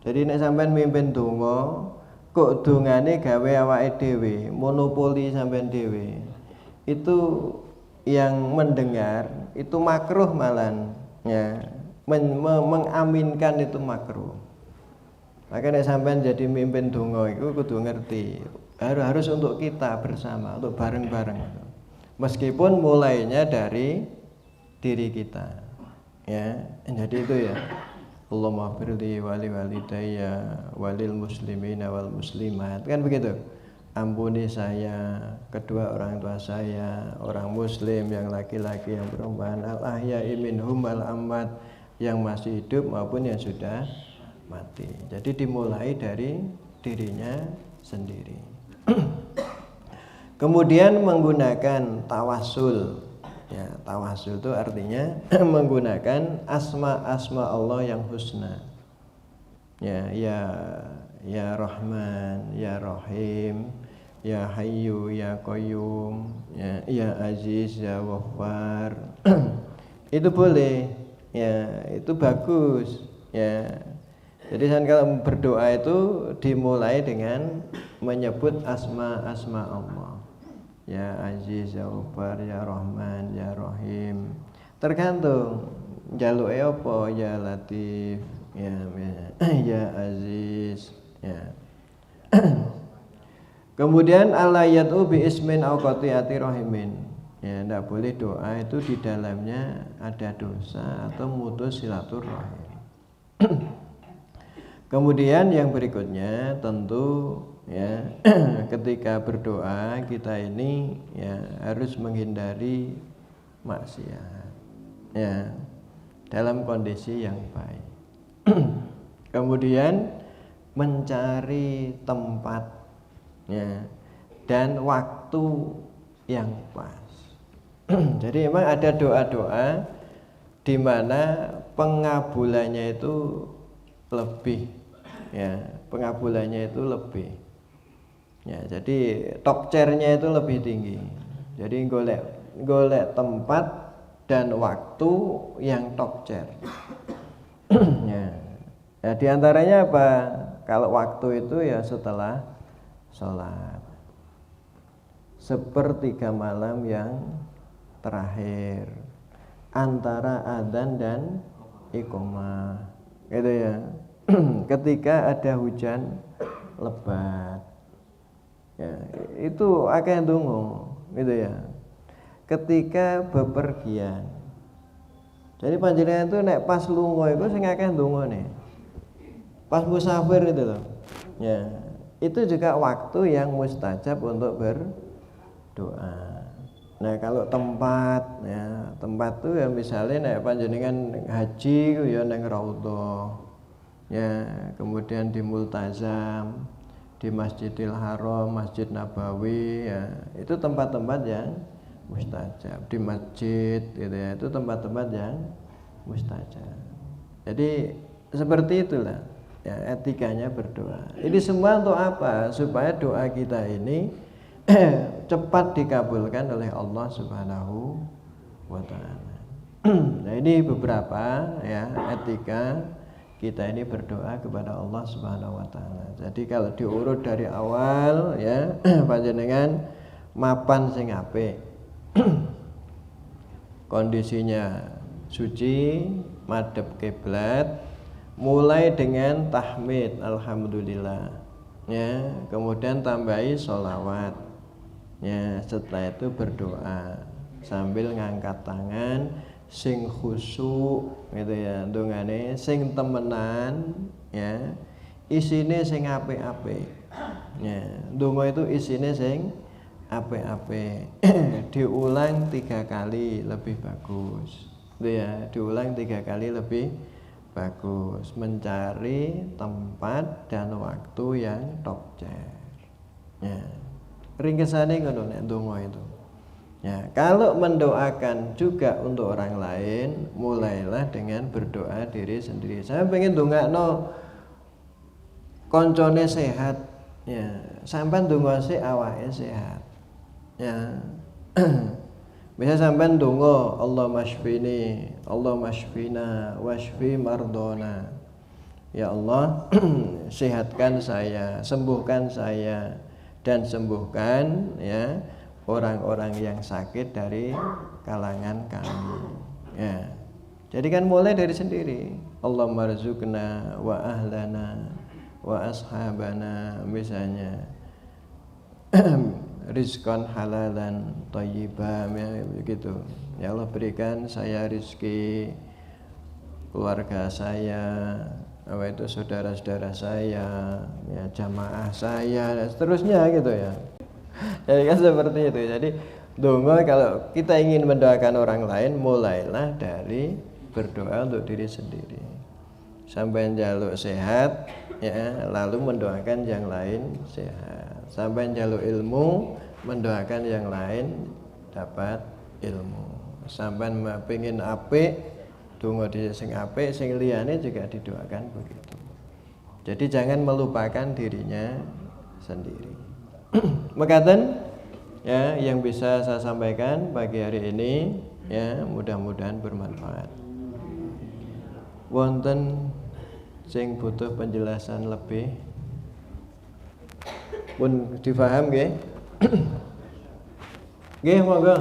Jadi nek sampeyan mimpin donga, kok dongane gawe awake dhewe, monopoli sampeyan dhewe. Itu yang mendengar itu makruh malan, ya. Mengaminkan itu makruh. Makanya sampean jadi mimpin donga itu kudu ngerti harus untuk kita bersama, untuk bareng-bareng. Meskipun mulainya dari diri kita. Ya, jadi itu ya. Allahumma firli wali walidayya walil muslimina wal muslimat. Kan begitu. Ampuni saya, kedua orang tua saya, orang muslim yang laki-laki yang perempuan, al-ahya'i minhum wal amwat, yang masih hidup maupun yang sudah mati. Jadi dimulai dari dirinya sendiri. Kemudian menggunakan tawasul. Ya, tawasul itu artinya menggunakan asma-asma Allah yang husna. Ya Rahman, ya Rahim, ya Hayyu, ya Qayyum, ya Aziz, ya Ghaffar. Itu boleh. Ya, itu bagus. Ya. Jadi kalau berdoa itu dimulai dengan menyebut asma-asma Allah. Ya Aziz, ya Ghaffar, ya Rahman, ya Rahim. Tergantung njaluke apa, ya Latif, ya Aziz, ya. Kemudian alayatu bi ismin aw qati'ati rahimin. Ya, tidak boleh doa itu di dalamnya ada dosa atau mutus silaturahim. Kemudian yang berikutnya tentu ya ketika berdoa kita ini ya harus menghindari maksiat ya dalam kondisi yang baik. Kemudian mencari tempat ya dan waktu yang pas. Jadi memang ada doa-doa di mana pengabulannya itu lebih ya, pengabulannya itu lebih ya, jadi top chair-nya itu lebih tinggi. Jadi golek tempat dan waktu yang top chair. Ya, di antaranya apa? Kalau waktu itu ya setelah sholat, sepertiga malam yang terakhir antara adzan dan iqamah, gitu ya. Ketika ada hujan lebat, ya, itu akeh ndonga, gitu ya. Ketika bepergian, jadi panjenengan itu nek pas lunga itu sing akeh ndongane. Pas musafir itu loh, ya, itu juga waktu yang mustajab untuk berdoa. Nah kalau tempat, ya tempat tuh ya misalnya nek panjenengan haji ya neng raudhah. Ya, kemudian di Multazam, di Masjidil Haram, Masjid Nabawi, ya, itu tempat-tempat yang mustajab. Di masjid, gitu ya, itu tempat-tempat yang mustajab. Jadi seperti itulah, ya, etikanya berdoa. Ini semua untuk apa? Supaya doa kita ini cepat dikabulkan oleh Allah Subhanahu wa Ta'ala. Nah ini beberapa ya etika kita ini berdoa kepada Allah Subhanahu wa Ta'ala. Jadi kalau diurut dari awal ya panjenengan mapan sing apik. kondisinya suci, madhep kiblat, mulai dengan tahmid alhamdulillah, ya, kemudian tambahi sholawat, ya, setelah itu berdoa sambil ngangkat tangan sing khusyuk gitu ya, dongane sing temenan, ya, isine sing apik-apik, ya, donga itu isine sing apik-apik. Diulang 3 kali lebih bagus, gitu ya, diulang 3 kali lebih bagus, mencari tempat dan waktu yang tokcer, ya, ringkesane ngono nek donga itu. Ya, kalau mendoakan juga untuk orang lain, mulailah dengan berdoa diri sendiri. Saya pengen ndongakno koncone sehat, ya, sampean ndonga sik awake sehat. Ya. Bisa sampean ndonga Allahumma shfini, Allahumma shfina washfi mardona. Ya Allah, sehatkan saya, sembuhkan saya, dan sembuhkan, ya, orang-orang yang sakit dari kalangan kami, ya. Jadi kan mulai dari sendiri. Allahumma rzuqna wa ahlana wa ashabana, misalnya rizqan halalan thayyiban, ya, begitu. Ya Allah, berikan saya rizki, keluarga saya, apa itu, saudara-saudara saya, ya, jamaah saya, dan seterusnya gitu ya. Jadi kan seperti itu. Jadi donga kalau kita ingin mendoakan orang lain, mulailah dari berdoa untuk diri sendiri. Sampai njaluk sehat, ya, lalu mendoakan yang lain sehat. Sampai njaluk ilmu, mendoakan yang lain dapat ilmu. Sampai pengin apik, donga diri sing apik, sing liyane juga didoakan begitu. Jadi jangan melupakan dirinya sendiri. Mekaten, ya, yang bisa saya sampaikan pagi hari ini, ya, mudah-mudahan bermanfaat. Wonten sing butuh penjelasan lebih pun difaham nggih? Nggih, monggo.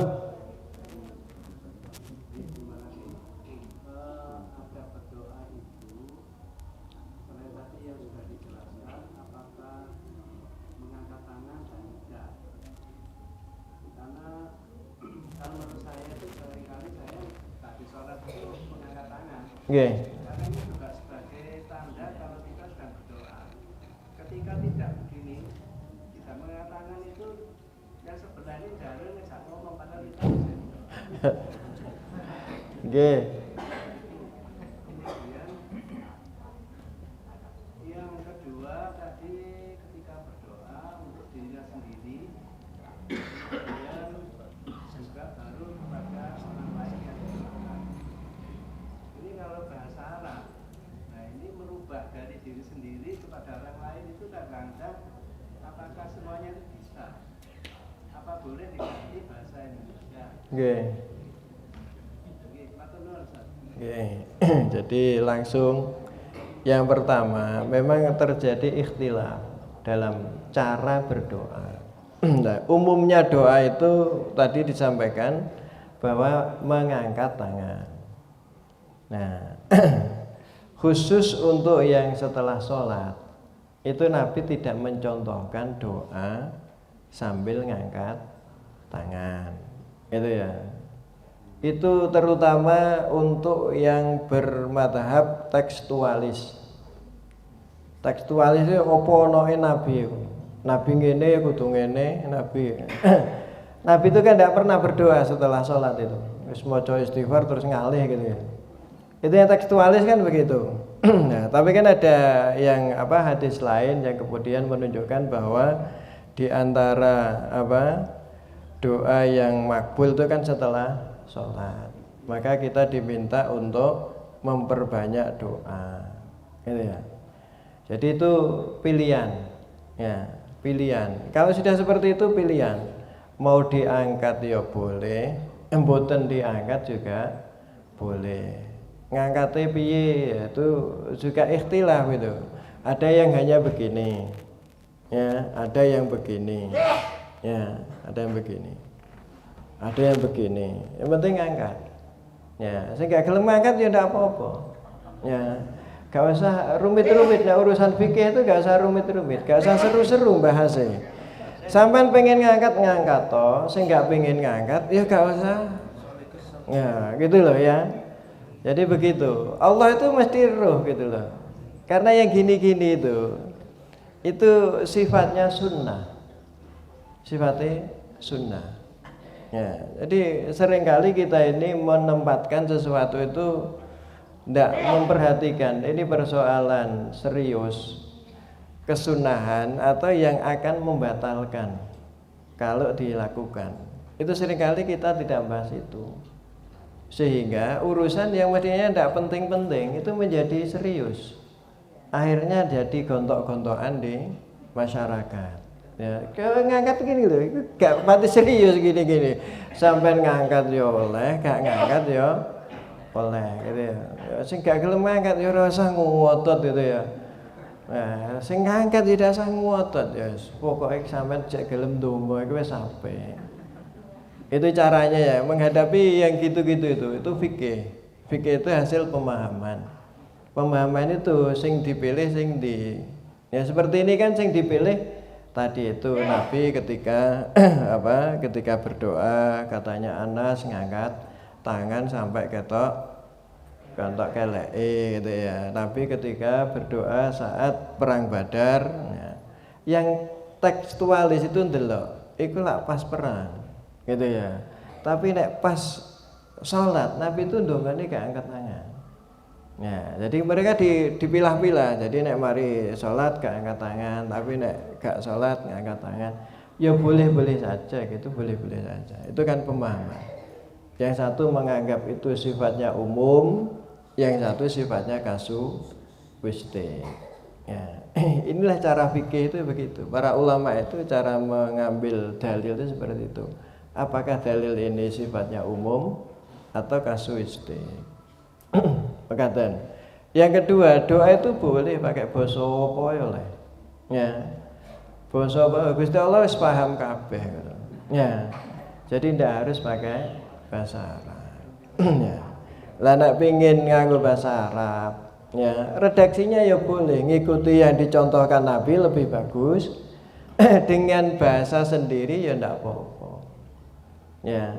Nggih. Karena ini juga sebagai tanda kalau kita sedang berdoa. Ketika tidak begini, tidak mengangkat tangan itu, yang sebenarnya jalur nggak ngomong padahal kita. Nggih. Kemudian yang kedua tadi ketika berdoa untuk dirinya sendiri, kemudian juga baru kepada orang lain yang berdoakan. Ini kalau bahasa Arab, nah ini merubah dari diri sendiri kepada orang lain itu kadang-kadang apakah semuanya itu bisa? Apa boleh diganti bahasa Indonesia? Nggih. Jadi langsung yang pertama, memang terjadi ikhtilaf dalam cara berdoa. Nah, umumnya doa itu tadi disampaikan bahwa mengangkat tangan. Nah, khusus untuk yang setelah sholat itu Nabi tidak mencontohkan doa sambil ngangkat tangan, itu ya. Itu terutama untuk yang bermadhab tekstualis. Tekstualis itu apa onoe Nabi. Nabi ngene kudu ngene, Nabi. Nabi itu kan tidak pernah berdoa setelah sholat itu. Wis maca istighfar terus ngalih gitu ya. Itu yang tekstualis kan begitu. Nah, tapi kan ada yang hadis lain yang kemudian menunjukkan bahwa di antara doa yang makbul itu kan setelah sholat. Maka kita diminta untuk memperbanyak doa, gitu ya. Jadi itu pilihan, ya, pilihan. Kalau sudah seperti itu pilihan, mau diangkat ya boleh, mboten diangkat juga boleh. Ngangkatnya piye itu juga ikhtilaf itu. Ada yang hanya begini, ya, ada yang begini, ya, ada yang begini, ada yang begini. Yang penting angkat. Ya, sing gak gelem ngangkat ya ndak apa-apa. Ya, gak usah rumit-rumit. Nah, urusan fikih itu gak usah rumit-rumit, gak usah seru-seru bahasnya. Sampean pengen ngangkat toh, sing gak pengen ngangkat ya gak usah. Ya, gitu loh ya. Jadi begitu. Allah itu mesti roh gitu loh. Karena yang gini-gini itu sifatnya sunnah. Sifatnya sunnah. Ya, jadi seringkali kita ini menempatkan sesuatu itu tidak memperhatikan ini persoalan serius kesunahan atau yang akan membatalkan kalau dilakukan. Itu seringkali kita tidak bahas itu, sehingga urusan yang mestinya tidak penting-penting itu menjadi serius, akhirnya jadi gontok-gontokan di masyarakat. Ya, kalau ngangkat gini loh, itu gak pati serius gini-gini. Sampai ngangkat ya oleh, gak ngangkat ya oleh gitu ya. Sing gak gelem ngangkat ya rasa ngotot gitu ya. Nah, sing ngangkat tidak usah ngotot ya. Pokoknya sampean cek gelem ndonga iku wis sampe. Itu caranya ya, menghadapi yang gitu-gitu itu fikih. Fikih itu hasil pemahaman. Pemahaman itu sing dipilih ya seperti ini kan sing dipilih tadi itu Nabi ketika ketika berdoa katanya Anas ngangkat tangan sampai ketok kelek gitu ya. Nabi ketika berdoa saat perang Badar ya. Yang tekstualis itu ndelok iku lak pas perang gitu ya. Tapi nek pas salat Nabi itu ndongane gak angkat tangan. Ya, jadi mereka dipilah-pilah. Jadi nek mari sholat gak angkat tangan, tapi nek gak sholat gak angkat tangan. Ya boleh-boleh saja gitu, boleh-boleh saja. Itu kan pemahaman. Yang satu menganggap itu sifatnya umum, yang satu sifatnya kasuistik. Ya, inilah cara fikih itu begitu. Para ulama itu cara mengambil dalil itu seperti itu. Apakah dalil ini sifatnya umum atau kasuistik? Pekatan. Yang kedua, doa itu boleh pakai basa apa ya oleh. Ya. Basa apa Gusti Allah wis paham kabeh gitu. Ya. Jadi ndak harus pakai bahasa Arab. Ya. Lah nek pengin nganggo bahasa Arab, ya, redaksinya ya boleh ngikuti yang dicontohkan Nabi lebih bagus. Dengan bahasa sendiri ya ndak apa-apa. Ya.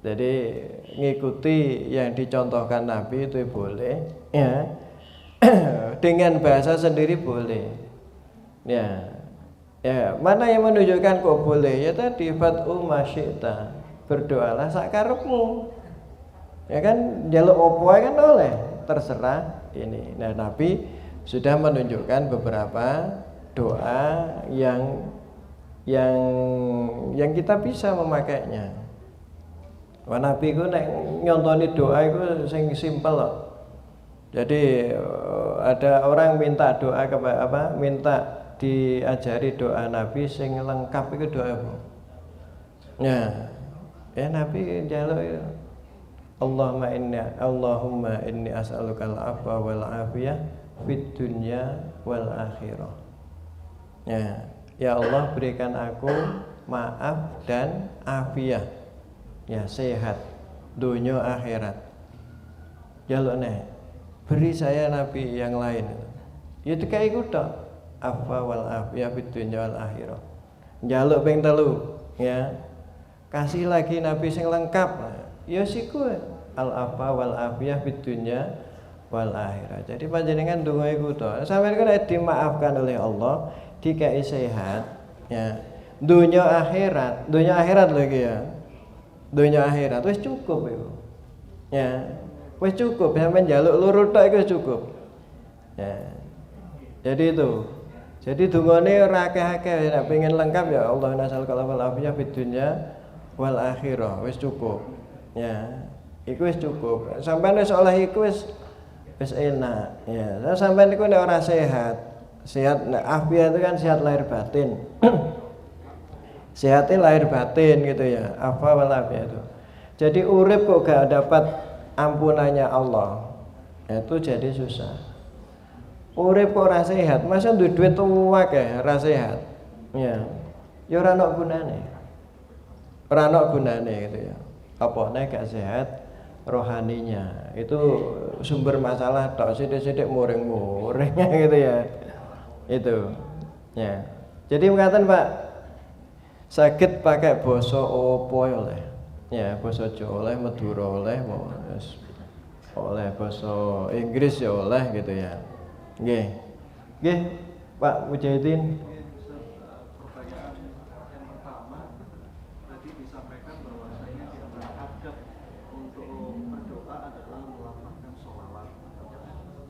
Jadi ngikuti yang dicontohkan Nabi itu boleh, ya. Dengan bahasa sendiri boleh, ya. Ya, mana yang menunjukkan kok boleh? Ya tadi fat'u masyita, berdoalah sakarepmu. Ya kan, jaluk opo kan oleh, terserah ini. Nah, Nabi sudah menunjukkan beberapa doa yang kita bisa memakainya. Wah, Nabi ku nek nyontoni doa itu sing simpel loh. Jadi ada orang minta doa minta diajari doa Nabi sing lengkap itu doa apa? Ya Nabi njaluk Allahumma inni as'alukal afwa wal afiyah fid dunya wal akhirah. Ya Allah berikan aku maaf dan afiyah. Ya sehat dunia akhirat. Jaluk nih beri saya Nabi yang lain. Ya dikai iku tok. Afa wal afiyah fid dunya wal akhirah. Jaluk ping 3 ya. Kasih lagi Nabi sing lengkap. Ya siku al afa wal afiyah fid dunya wal akhirah. Jadi panjenengan donga iku tok. Sampeyan kan dimaafkan oleh Allah, dikai sehat ya. Dunia akhirat lagi ya. Dunia akhirat wis cukup itu. Ya. Wis cukup sampeyan njaluk loro tok iku cukup. Ya. Jadi itu. Jadi dungane ora akeh-akeh nek pengen lengkap ya Allah nasal kalafal afiyah fid dunya wal akhirah wis cukup. Ya. Iku wis cukup. Sampeyan wis oleh iku wis enak. Ya. Sampeyan iku nek ora sehat nek afiat itu kan sehat lahir batin. Sehatnya lahir batin gitu ya. Afa walafiyah itu. Jadi urip kok gak dapat ampunannya Allah, itu jadi susah. Urip kok ora sehat, masa duit akeh ora sehat. Ya. Ya ora ono gunane. Ora ono gunane gitu ya. Apa nek gak sehat rohaninya. Itu sumber masalah tok sithik-sithik muring-muring gitu ya. Itu. Ya. Jadi mengatakan Pak, saged pakai basa apa oleh. Ya, basa Jawa oleh, Madura oleh, oleh basa Inggris ya oleh gitu ya. Nggih. Nggih, Pak Mujahidin. Pertanyaan yang pertama tadi disampaikan bahwasanya di antara adab untuk berdoa adalah melafazkan sholawat.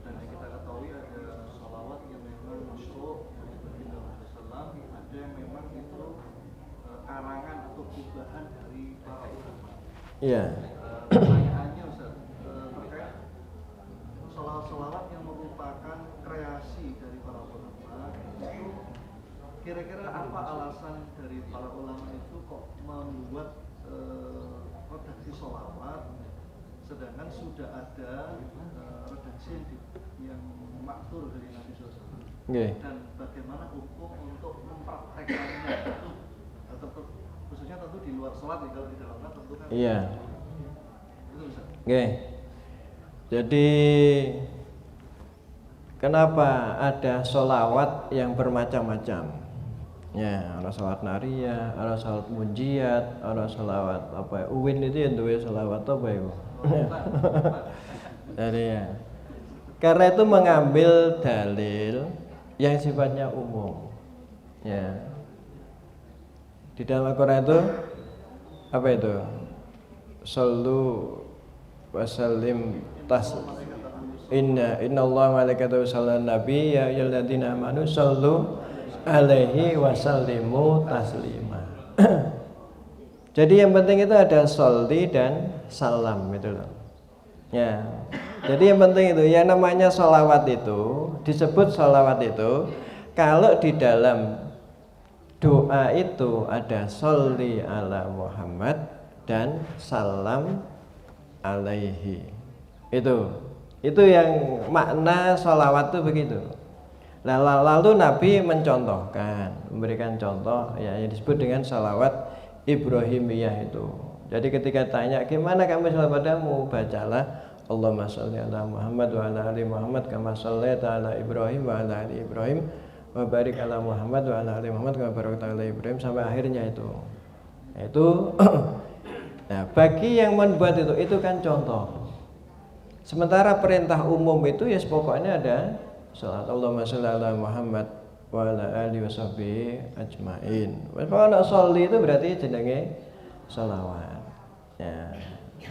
Dan yang kita ketahui ada sholawat yang memang masyhur dari Baginda Rasulullah, ada yang memang itu karangan atau gubahan dari para ulama. Iya. Pertanyaannya Ustaz, terkait sholawat-sholawat yang merupakan kreasi dari para ulama itu kira-kira apa alasan dari para ulama itu kok membuat redaksi sholawat sedangkan sudah ada redaksi yang maktur dari Nabi SAW? Dan bagaimana hukum untuk mempraktekannya itu khususnya tentu di luar sholat ya, kalau di dalamnya tentu kan iya. Itu Ustaz. Oke. Jadi kenapa ada sholawat yang bermacam-macam? Ya, ada sholawat nariyah, ada sholawat munjiat, ada sholawat apa ya? Uwin itu yang duwe sholawat apa ya? Jadi ya. Karena itu mengambil dalil yang sifatnya umum. Ya. Di dalam Al-Qur'an itu apa itu? Shallu wa sallim Inna Allah malaikatahu yusholluna nabi ya ayyuhalladzina amanu shallu alaihi wasallimu taslima. Jadi yang penting itu ada sholli dan salam itu loh. Ya. Jadi yang penting itu yang namanya sholawat itu disebut sholawat itu kalau di dalam doa itu ada sholli ala Muhammad dan salam alaihi. Itu yang makna sholawat itu begitu. Nah, lalu Nabi mencontohkan, memberikan contoh ya, yang disebut dengan sholawat Ibrahimiyah itu. Jadi ketika tanya gimana kamu sholawat padamu, bacalah Allahumma sholli ala Muhammad wa ala ali Muhammad kama shallaita ala Ibrahim wa ala ali Ibrahim wa barik ala Muhammad wa ala ali Muhammad kama barakta ala Ibrahim sampai akhirnya itu. Itu nah, bagi yang membuat itu kan contoh. Sementara perintah umum itu ya pokoknya ada salat Allahumma sholli ala Muhammad wa ala alihi washabihi ajmain. Kalau sholli itu berarti jenenge sholawat. Ya.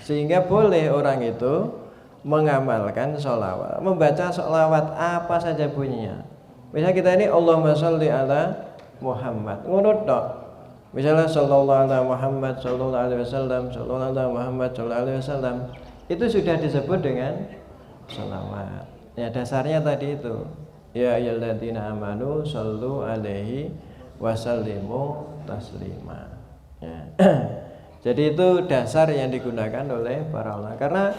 Sehingga boleh orang itu mengamalkan sholawat, membaca sholawat apa saja bunyinya. Misalnya kita ini Allahumma sholli ala Muhammad, ngono tok. Misalnya sallallahu ala Muhammad sallallahu alaihi wasallam, sallallahu ala Muhammad sallallahu alaihi wasallam, itu sudah disebut dengan sholawat. Ya dasarnya tadi itu. Ya ayyuhalladzina amanu shallu alaihi wasallimu taslima. Ya. Jadi itu dasar yang digunakan oleh para ulama. Karena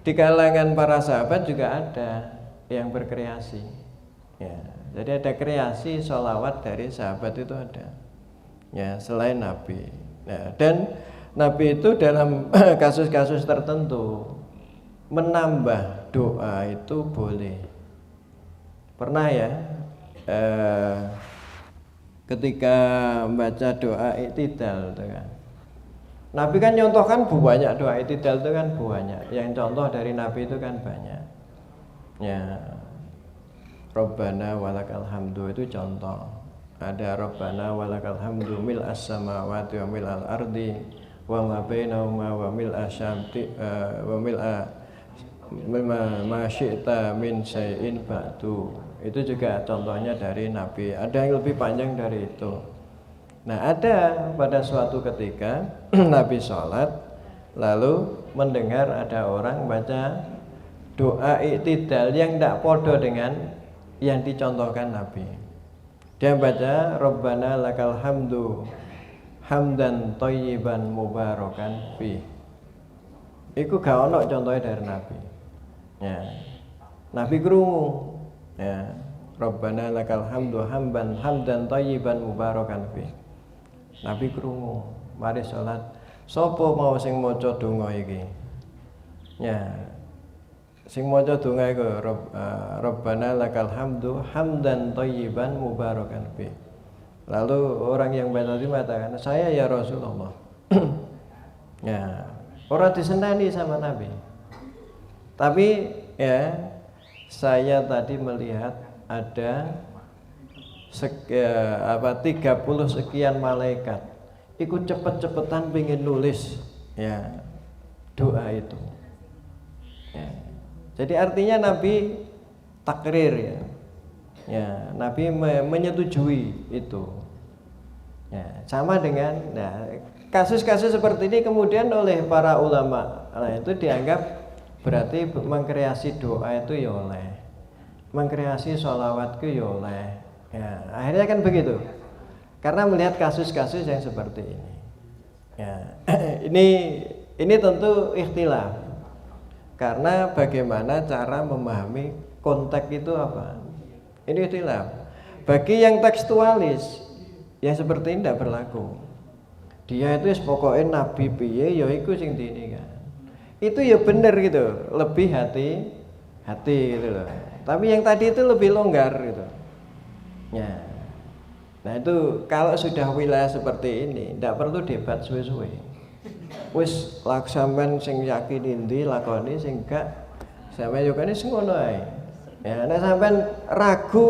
di kalangan para sahabat juga ada yang berkreasi. Ya, jadi ada kreasi sholawat dari sahabat itu ada. Ya, selain Nabi. Ya, dan Nabi itu dalam kasus-kasus tertentu menambah doa itu boleh. Pernah ya ketika membaca doa i'tidal itu kan. Nabi kan nyontohkan banyak doa i'tidal itu kan banyak. Yang contoh dari Nabi itu kan banyak. Ya. Rabbana walakal hamdu itu contoh. Ada Rabbana walakal hamdu mil as-samawati wa mil al-ardi wa ma bainahuma wa mil asyamti wa mil ma syi'ta min syai'in ba'du. Itu juga contohnya dari Nabi. Ada yang lebih panjang dari itu. Nah, ada pada suatu ketika Nabi sholat lalu mendengar ada orang baca doa i'tidal yang tidak podo dengan yang dicontohkan Nabi. Dia baca Rabbana lakal hamdu hamdan thayyiban mubarakan fi. Iku gak ono contohnya dari Nabi. Ya. Nabi krungu. Ya. Rabbana lakal hamdu hamdan thayyiban mubarakan fi. Nabi krungu, mari sholat. Sopo mau sing maca donga iki? Ya. Sing maca donga iku Rabbana lakal hamdu hamdan thayyiban mubarakan fi. Lalu orang yang baca tadi mengatakan, "Saya ya Rasulullah." Ya, orang disenani sama Nabi. Tapi ya, saya tadi melihat ada 30 sekian malaikat ikut cepet-cepetan pengen nulis ya doa itu. Ya. Jadi artinya Nabi takrir ya. Ya, Nabi menyetujui itu. Ya, sama dengan kasus-kasus seperti ini kemudian oleh para ulama. Nah, itu dianggap berarti mengkreasi doa itu ya oleh, mengkreasi sholawatku ya oleh. Ya, akhirnya kan begitu. Karena melihat kasus-kasus yang seperti ini. Ya, ini tentu ikhtilaf. Karena bagaimana cara memahami konteks itu apa? Ini ikhtilaf. Bagi yang tekstualis, yang seperti ini tidak berlaku. Dia itu pokoknya nabi piye ya iku sing diini kan. Itu ya benar gitu, lebih hati gitu loh. Tapi yang tadi itu lebih longgar gitu. Ya. Nah itu kalau sudah wilayah seperti ini, tidak perlu debat suwe-suwe. Wis laksamen sing yakin endi lakoni sing gak sampe yo kene sing ngono ae. Ya nek sampean ragu,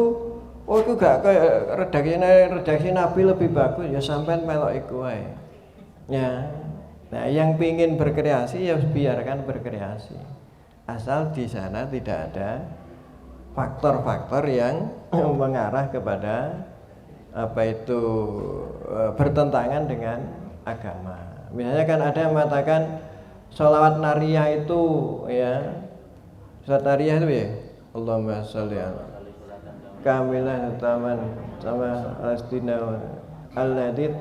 oh iku gak kaya redaksi Nabi lebih bagus ya sampean melok iku ae. Ya. Nah, yang pingin berkreasi ya biarkan berkreasi. Asal di sana tidak ada faktor-faktor yang mengarah kepada apa itu bertentangan dengan agama. Misalnya kan ada yang mengatakan sholawat nariyah itu ya, sholawat nariyah itu ya, Allahumma sholli ala kamilah taman sama astina alladzi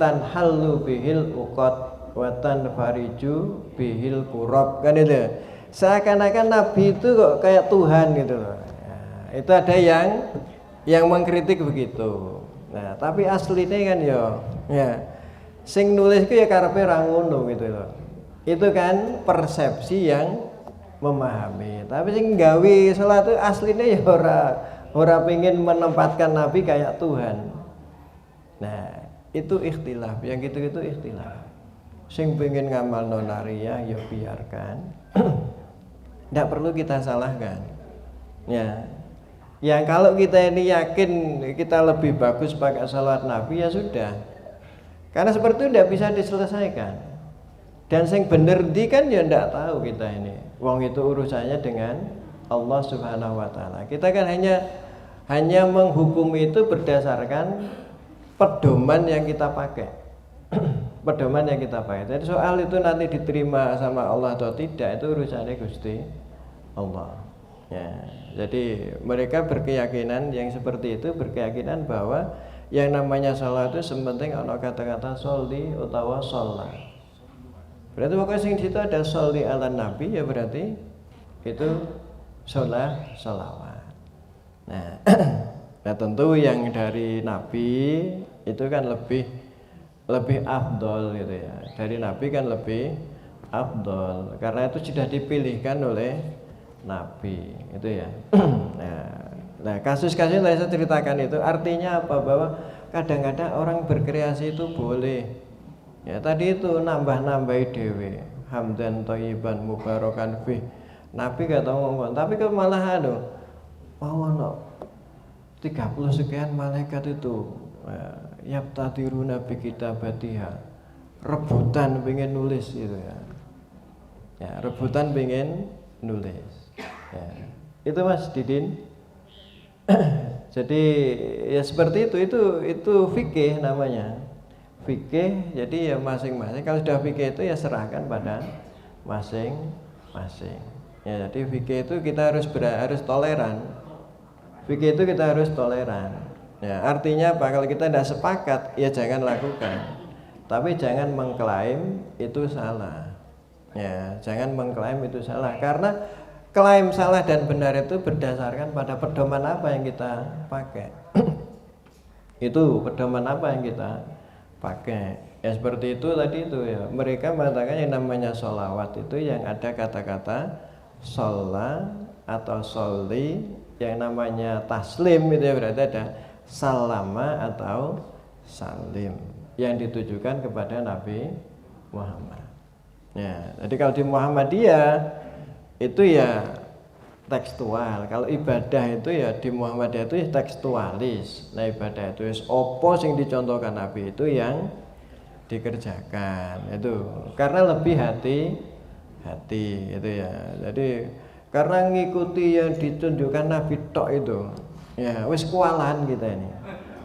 tanhallu bihil uqad wa tanfariju bihil kurab, kan itu. Seakan-akan Nabi itu kok kayak Tuhan gitu loh. Ya, itu ada yang mengkritik begitu. Nah, tapi aslinya kan ya sing nulis itu ya karepe ra ngono gitu loh. Itu kan persepsi yang memahami. Tapi sing gawe salat itu aslinya ya ora pengen menempatkan Nabi kayak Tuhan. Nah, itu ikhtilaf, yang gitu-gitu ikhtilaf. Sing pengen ngamal nonariyah ya biarkan. Tidak perlu kita salahkan. Ya. Yang kalau kita ini yakin kita lebih bagus pakai salawat Nabi ya sudah. Karena seperti itu tidak bisa diselesaikan. Dan yang bener di kan ya tidak tahu kita ini. Wong itu urusannya dengan Allah Subhanahu wa taala. Kita kan hanya menghukum itu berdasarkan pedoman yang kita pakai. Pedoman yang kita pakai. Jadi soal itu nanti diterima sama Allah atau tidak itu urusannya Gusti Allah. Ya, jadi mereka berkeyakinan yang seperti itu, berkeyakinan bahwa yang namanya sholat itu sementing ada kata-kata sholli utawa sholat. Berarti pokoknya sing situ ada sholli ala nabi ya berarti itu sholawat. Nah, nah tentu yang dari nabi itu kan lebih afdol gitu ya. Dari nabi kan lebih afdol karena itu sudah dipilihkan oleh Nabi itu ya. Nah kasus-kasus yang saya ceritakan itu artinya apa? Bahwa kadang-kadang orang berkreasi itu boleh. Ya tadi itu nambah-nambahi dewe. Hamdan thayyiban mubarakan fih. Nabi gak tahu ngomong, tapi kok malah ono 30 sekian malaikat itu yaptadiruna bi kitabatiha. Rebutan pengen nulis gitu ya. Ya, rebutan pengen nulis. Ya. Itu Mas Didin. Jadi ya seperti itu fikih namanya. Fikih jadi ya masing-masing. Kalau sudah fikih itu ya serahkan pada masing-masing. Ya, jadi fikih itu kita harus toleran. Fikih itu kita harus toleran. Ya, artinya apa? Kalau kita tidak sepakat ya jangan lakukan. Tapi jangan mengklaim itu salah. Ya, jangan mengklaim itu salah karena klaim salah dan benar itu berdasarkan pada pedoman apa yang kita pakai. Itu pedoman apa yang kita pakai. Ya seperti itu tadi itu ya. Mereka mengatakan yang namanya sholawat itu yang ada kata-kata sholla atau sholli, yang namanya taslim itu ya berarti ada salama atau salim yang ditujukan kepada Nabi Muhammad. Ya, jadi kalau di Muhammadiyah itu ya tekstual. Kalau ibadah itu ya di Muhammadiyah itu ya tekstualis. Nah ibadah itu opo sing dicontohkan Nabi itu yang dikerjakan itu karena lebih hati itu ya. Jadi karena ngikuti yang ditunjukkan Nabi tok itu ya wis kewalahan kita ini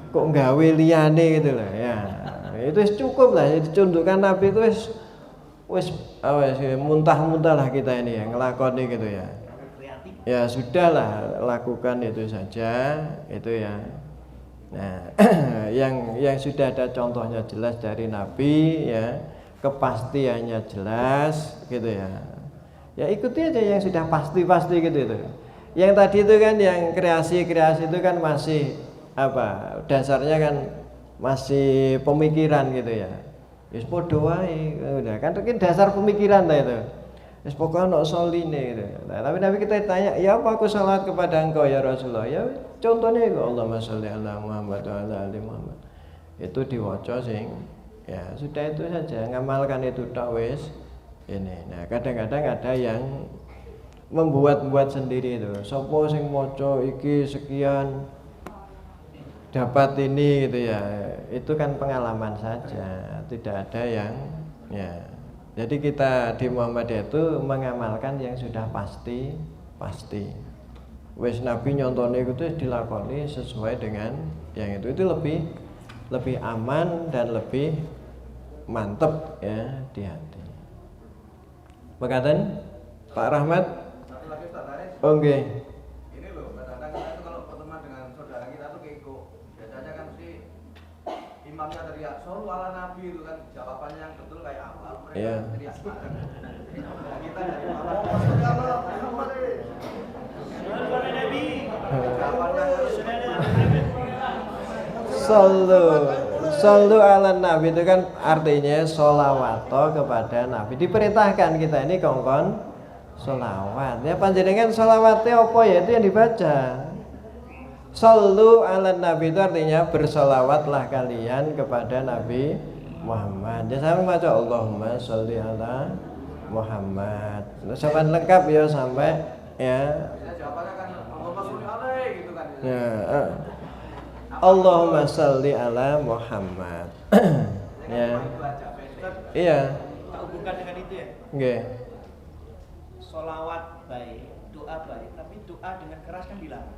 kok nggawe liyane gitu loh ya. Itu cukup lah ya, ditunjukkan Nabi itu wis muntah-muntah lah kita ini ya ngelakoni gitu ya. Ya sudahlah lakukan itu saja itu ya. Nah, yang sudah ada contohnya jelas dari Nabi ya, kepastiannya jelas gitu ya. Ya ikuti aja yang sudah pasti gitu itu. Yang tadi itu kan yang kreasi itu kan masih apa? Dasarnya kan masih pemikiran gitu ya. Wis padha wae udah kan dasar pemikiran lah itu. Wis pokoknya ono soline gitu. Nah, tapi Nabi kita tanya, "Ya apa aku salat kepada engkau ya Rasulullah?" Ya contohnya itu Allahumma sholli ala Muhammad wa ala ali Muhammad. Itu diwaca sing ya sudah itu saja, ngamalkan itu tok wis ini. Nah, kadang-kadang ada yang membuat sendiri itu. Sopo sing maca iki sekian dapat ini gitu ya. Itu kan pengalaman saja, tidak ada yang ya. Jadi kita di Muhammadiyah itu mengamalkan yang sudah pasti. Wes Nabi nyontone itu dilakoni sesuai dengan yang itu lebih aman dan lebih mantep ya di hati. Makaten Pak Rahmat. Satu lagi Ustaz Haris. Oke. Ini loh, kadang-kadang kita tuh kalau berteman dengan saudara kita tuh keko. Biasanya kan mesti imamnya teriak shollu ala nabi itu kan jawabannya yang betul kayak apa? Mereka Iya. teriak bareng. Kita dari mana? Shollu ala Muhammad. Shollu ala nabi. Jawabannya Sallu ala Nabi itu kan artinya sholawat kepada Nabi. Diperintahkan kita ini kongkon sholawat. Ya panjenengan sholawatnya apa ya itu yang dibaca. Sallu ala Nabi itu artinya bersolawatlah kalian kepada Nabi Muhammad. Ya sampai baca Allahumma sholli ala Muhammad. Sampai lengkap ya sampai ya. jawabannya kan Allahumma sholli alaihi gitu kan. Ya. Allahumma sholli ala Muhammad. Ya. Iya. Tak hubungkan dengan itu ya. Nggih. Solawat baik, doa baik, tapi doa dengan keras kan dilarang.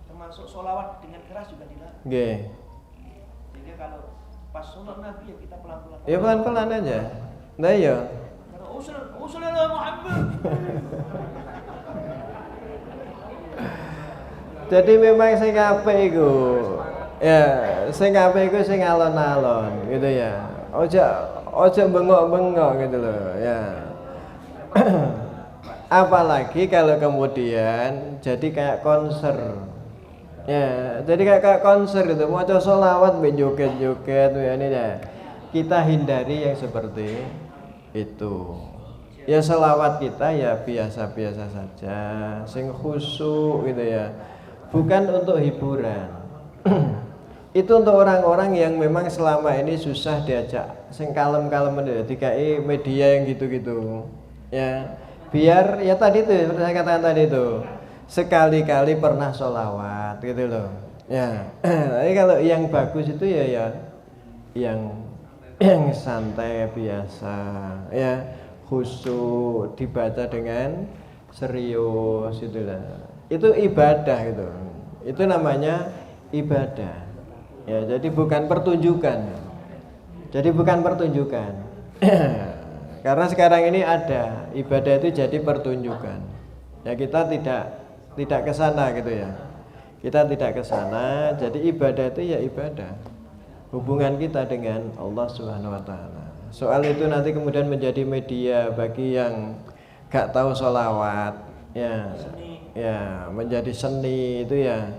Termasuk solawat dengan keras juga dilarang. Nggih. Jadi kalau pas sholat Nabi ya kita pelan-pelan. Ya pelan-pelan aja. Nah iya. Kalau usul ala Muhammad. Jadi memang sing apik iku. Ya, sing apik iku sing alon-alon gitu ya. Ojo bengok-bengok gitu loh, ya. Apalagi kalau kemudian jadi kayak konser. Ya, jadi kayak konser gitu. Mau coba sholawat mbek joget-joget ya ini ya. Kita hindari yang seperti itu. Ya sholawat kita ya biasa-biasa saja, sing khusyuk gitu ya. Bukan untuk hiburan. Itu untuk orang-orang yang memang selama ini susah diajak sing kalem-kalem dikai media yang gitu-gitu. Ya, biar ya tadi itu saya katakan tadi itu sekali-kali pernah sholawat gitu loh. Ya, tapi kalau yang bagus itu ya yang santai biasa, ya khusyuk dibaca dengan serius itulah. Itu ibadah gitu. Itu namanya ibadah. Ya, jadi bukan pertunjukan. Karena sekarang ini ada ibadah itu jadi pertunjukan. Ya kita tidak ke sana gitu ya. Kita tidak ke sana, jadi ibadah itu ya ibadah. Hubungan kita dengan Allah Subhanahu wa taala. Soal itu nanti kemudian menjadi media bagi yang gak tahu sholawat, ya. Ya, menjadi seni itu ya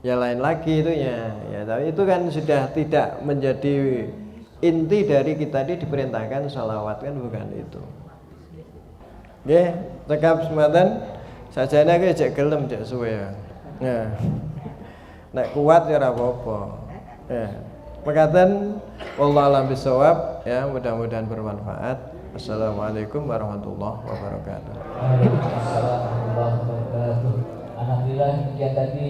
lain lagi itu ya. Ya, tapi itu kan sudah tidak menjadi inti dari kita ini diperintahkan sholawat kan bukan itu. Nggih, cekap sematan sajane aku cek gelem cek suwe ya. Nah. Nek kuat ya ora apa-apa. Ya. Mekaten wallahu a'lam bishawab ya, mudah-mudahan bermanfaat. Assalamualaikum warahmatullahi wabarakatuh. Waalaikumsalam warahmatullahi wabarakatuh. Alhamdulillah demikian tadi